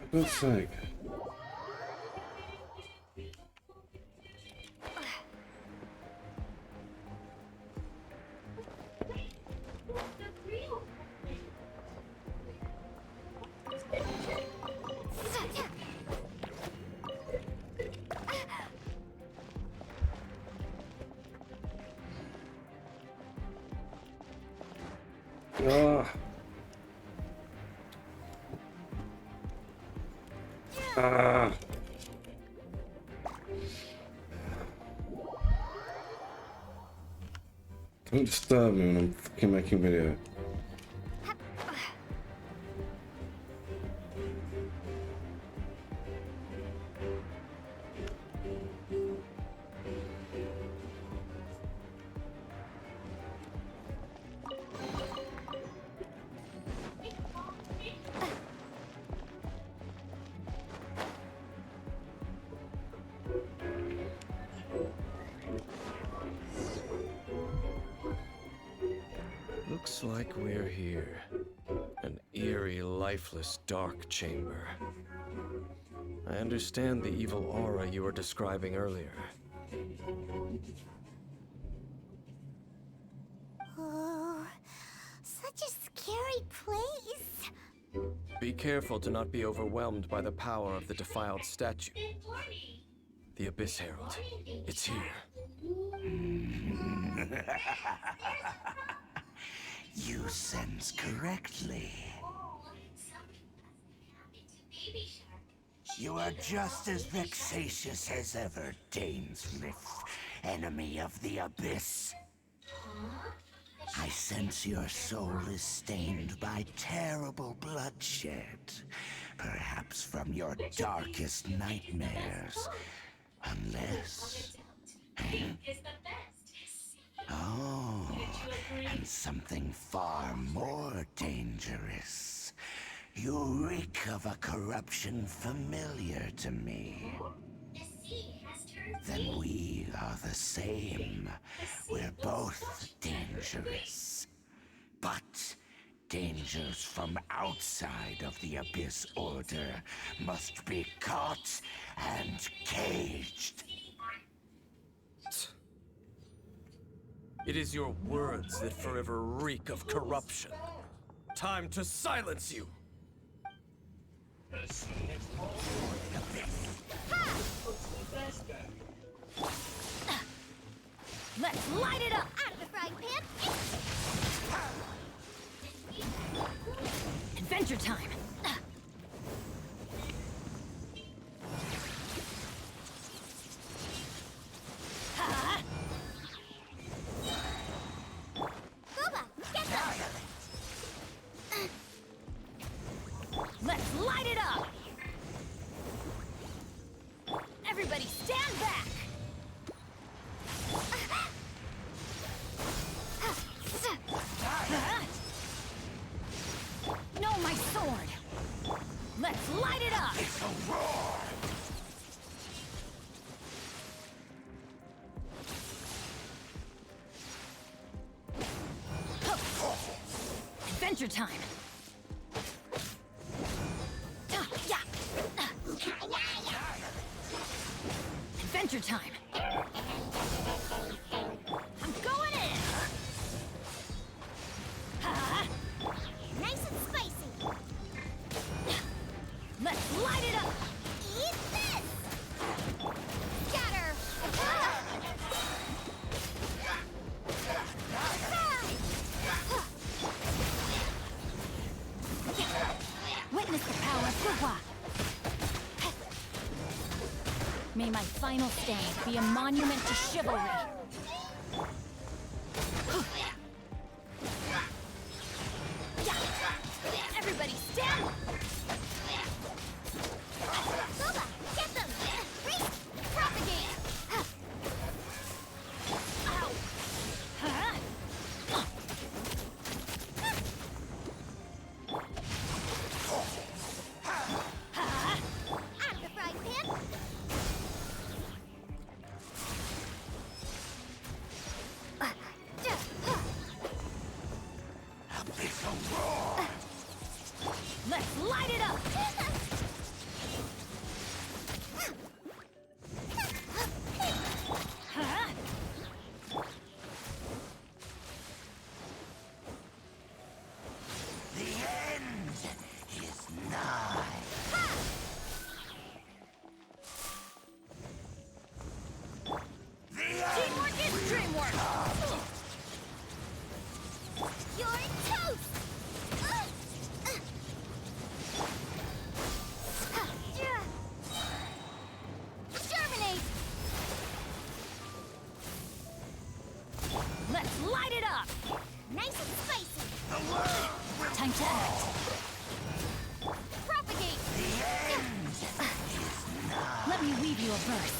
For God's sake. Ah. Ah. Don't disturb me when I'm fucking making video. Looks like we're here. An eerie, lifeless, dark chamber. I understand the evil aura you were describing earlier. Oh, such a scary place. Be careful to not be overwhelmed by the power of the defiled statue. The Abyss Herald. It's here. You sense correctly. You are just as vexatious as ever, Dainsmith, enemy of the Abyss. I sense your soul is stained by terrible bloodshed, perhaps from your darkest nightmares. Unless... Oh, and something far more dangerous. You reek of a corruption familiar to me. Then we are the same. We're both dangerous. But dangers from outside of the Abyss Order must be caught and caged. It is your words that forever reek of corruption. Time to silence you! Let's light it up! Out of the frying pan! Adventure time! Booba, get them! Let's light it up! Everybody stand back! No, my sword! Let's light it up! It's a roar! Adventure time! Adventure time! I'm going in! Nice and spicy! Let's light it up! Eat this! Scatter! Witness the power of Gugwa! May my final stand be a monument to chivalry! Everybody stand! Booba, get them! Freeze! Propagate! Ow! Out of the frying pan! It's a roar! Let's light it up! The end is nigh. The end Teamwork is dreamwork! You're toast! Germinate! Let's light it up! Nice and spicy! The world will Time to act! Propagate! The end is nigh. Let me weave you a verse.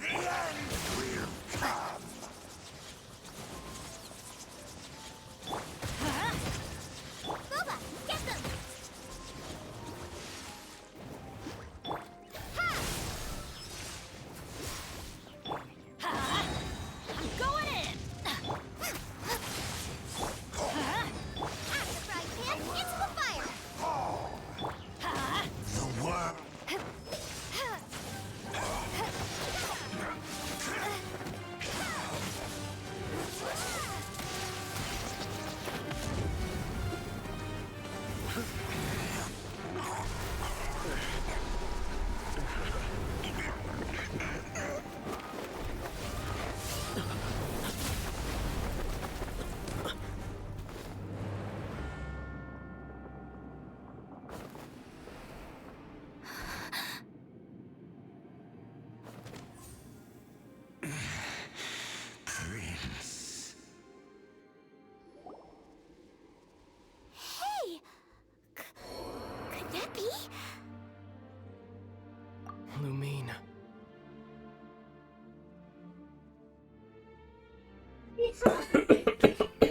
The end will come. Booba, get them! Ha!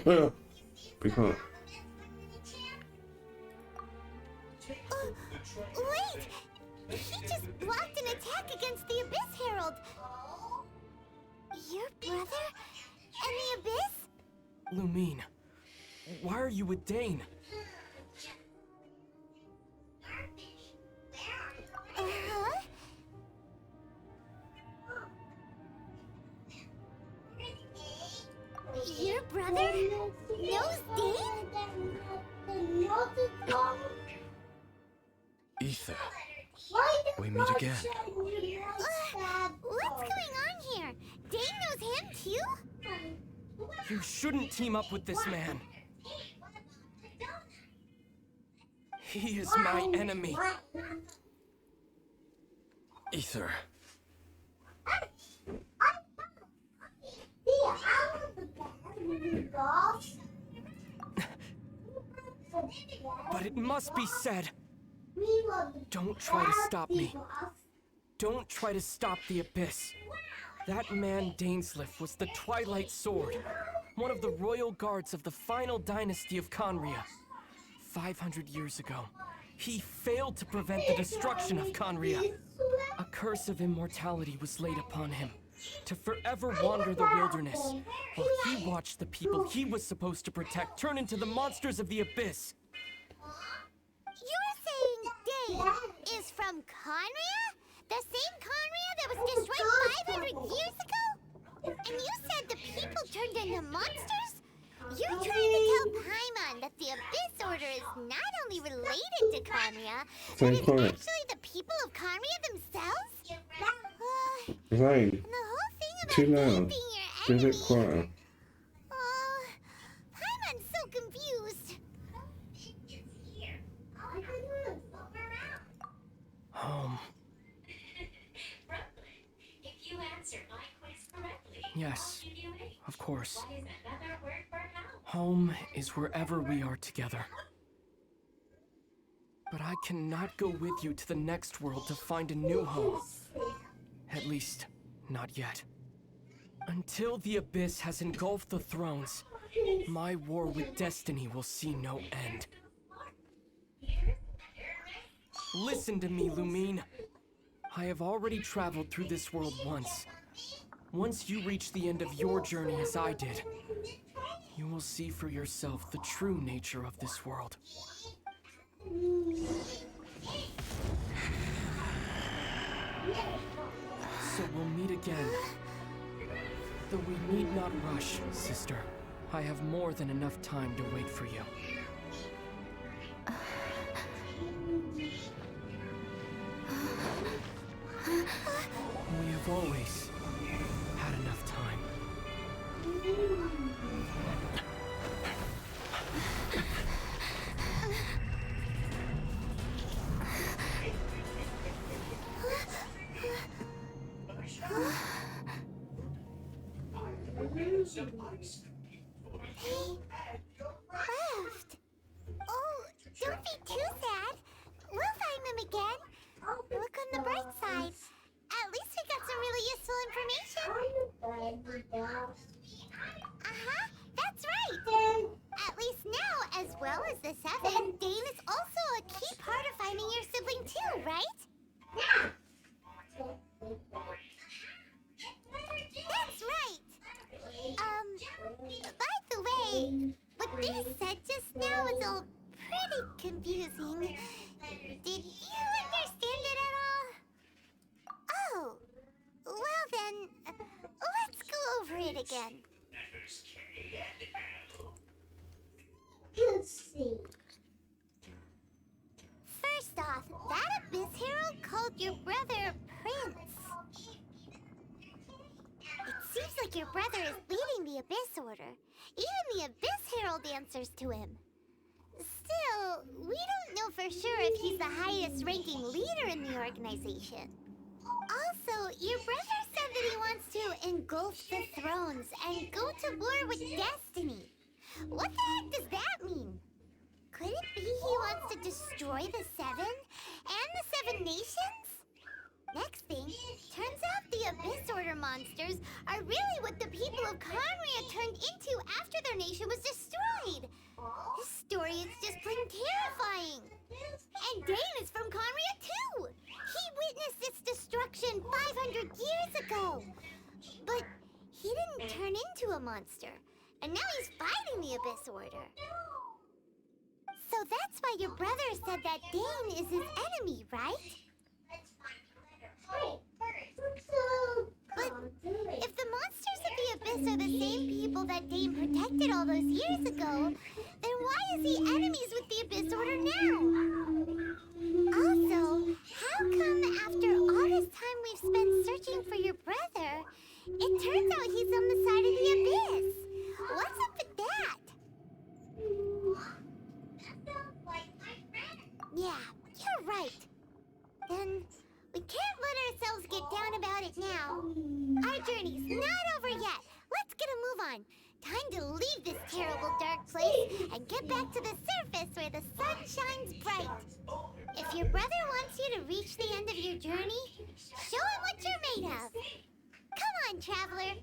Be quiet. Wait! He just blocked an attack against the Abyss Herald! Your brother? And the Abyss? Lumine, why are you with Dane? Uh-huh. Your brother knows Dane? Ether, we meet again. What's going on here? Dane knows him too? You shouldn't team up with this man. He is my enemy. Ether. But it must be said. Don't try to stop me. Don't try to stop the Abyss. That man Dainsleif was the Twilight Sword, one of the royal guards of the final dynasty of Conria. 500 years ago, he failed to prevent the destruction of Conria. A curse of immortality was laid upon him, to forever wander the wilderness, while he watched the people he was supposed to protect turn into the monsters of the Abyss. You're saying Dane is from Conria? The same Conria that was destroyed 500 years ago? And you said the people turned into monsters? You're trying to tell Paimon that the Abyss Order is not only related to Conria, but is actually the people of Conria themselves? Zane, And the whole thing too about Dane loud. being your Be a enemy. bit quieter. Paimon's so confused. Home. If you answer my quiz correctly, Yes, I'll give you a. of course. What is another word for help? Home is wherever we are together. But I cannot go with you to the next world to find a new home. At least, not yet. Until the Abyss has engulfed the thrones, my war with destiny will see no end. Listen to me, Lumine. I have already traveled through this world once. Once you reach the end of your journey as I did, you will see for yourself the true nature of this world. So we'll meet again. Though we need not rush, sister. I have more than enough time to wait for you. We have always had enough time. Left. Oh, don't be too sad. We'll find them again. Look on the bright side. At least we got some really useful information. Uh-huh, that's right. At least now, as well as the Seven, Dane is also a key part of finding your sibling too, right? That's right. By the way, what they said just now was all pretty confusing. Did you understand it at all? Oh, well then, let's go over it again. First off, that Abyss Herald called your brother Prince. It seems like your brother is leading the Abyss Order. Even the Abyss Herald answers to him. Still, we don't know for sure if he's the highest ranking leader in the organization. Also, your brother said that he wants to engulf the thrones and go to war with destiny. What the heck does that mean? Could it be he wants to destroy the Seven and the Seven Nations? Next thing, turns out the Abyss Order monsters are really what the people of Conria turned into after their nation was destroyed. the Abyss Order. So that's why your brother said that Dane is his enemy, right? But if the monsters of the Abyss are the same people that Dane protected all those years ago, then why is he enemies with the Abyss Order now? Also, how come after all this time we've spent searching for your brother, it turns out he's on the side of the Abyss? What's up with that? Yeah, you're right. Then we can't let ourselves get down about it now. Our journey's not over yet. Let's get a move on. Time to leave this terrible dark place and get back to the surface where the sun shines bright. If your brother wants you to reach the end of your journey, show him what you're made of. Come on, traveler.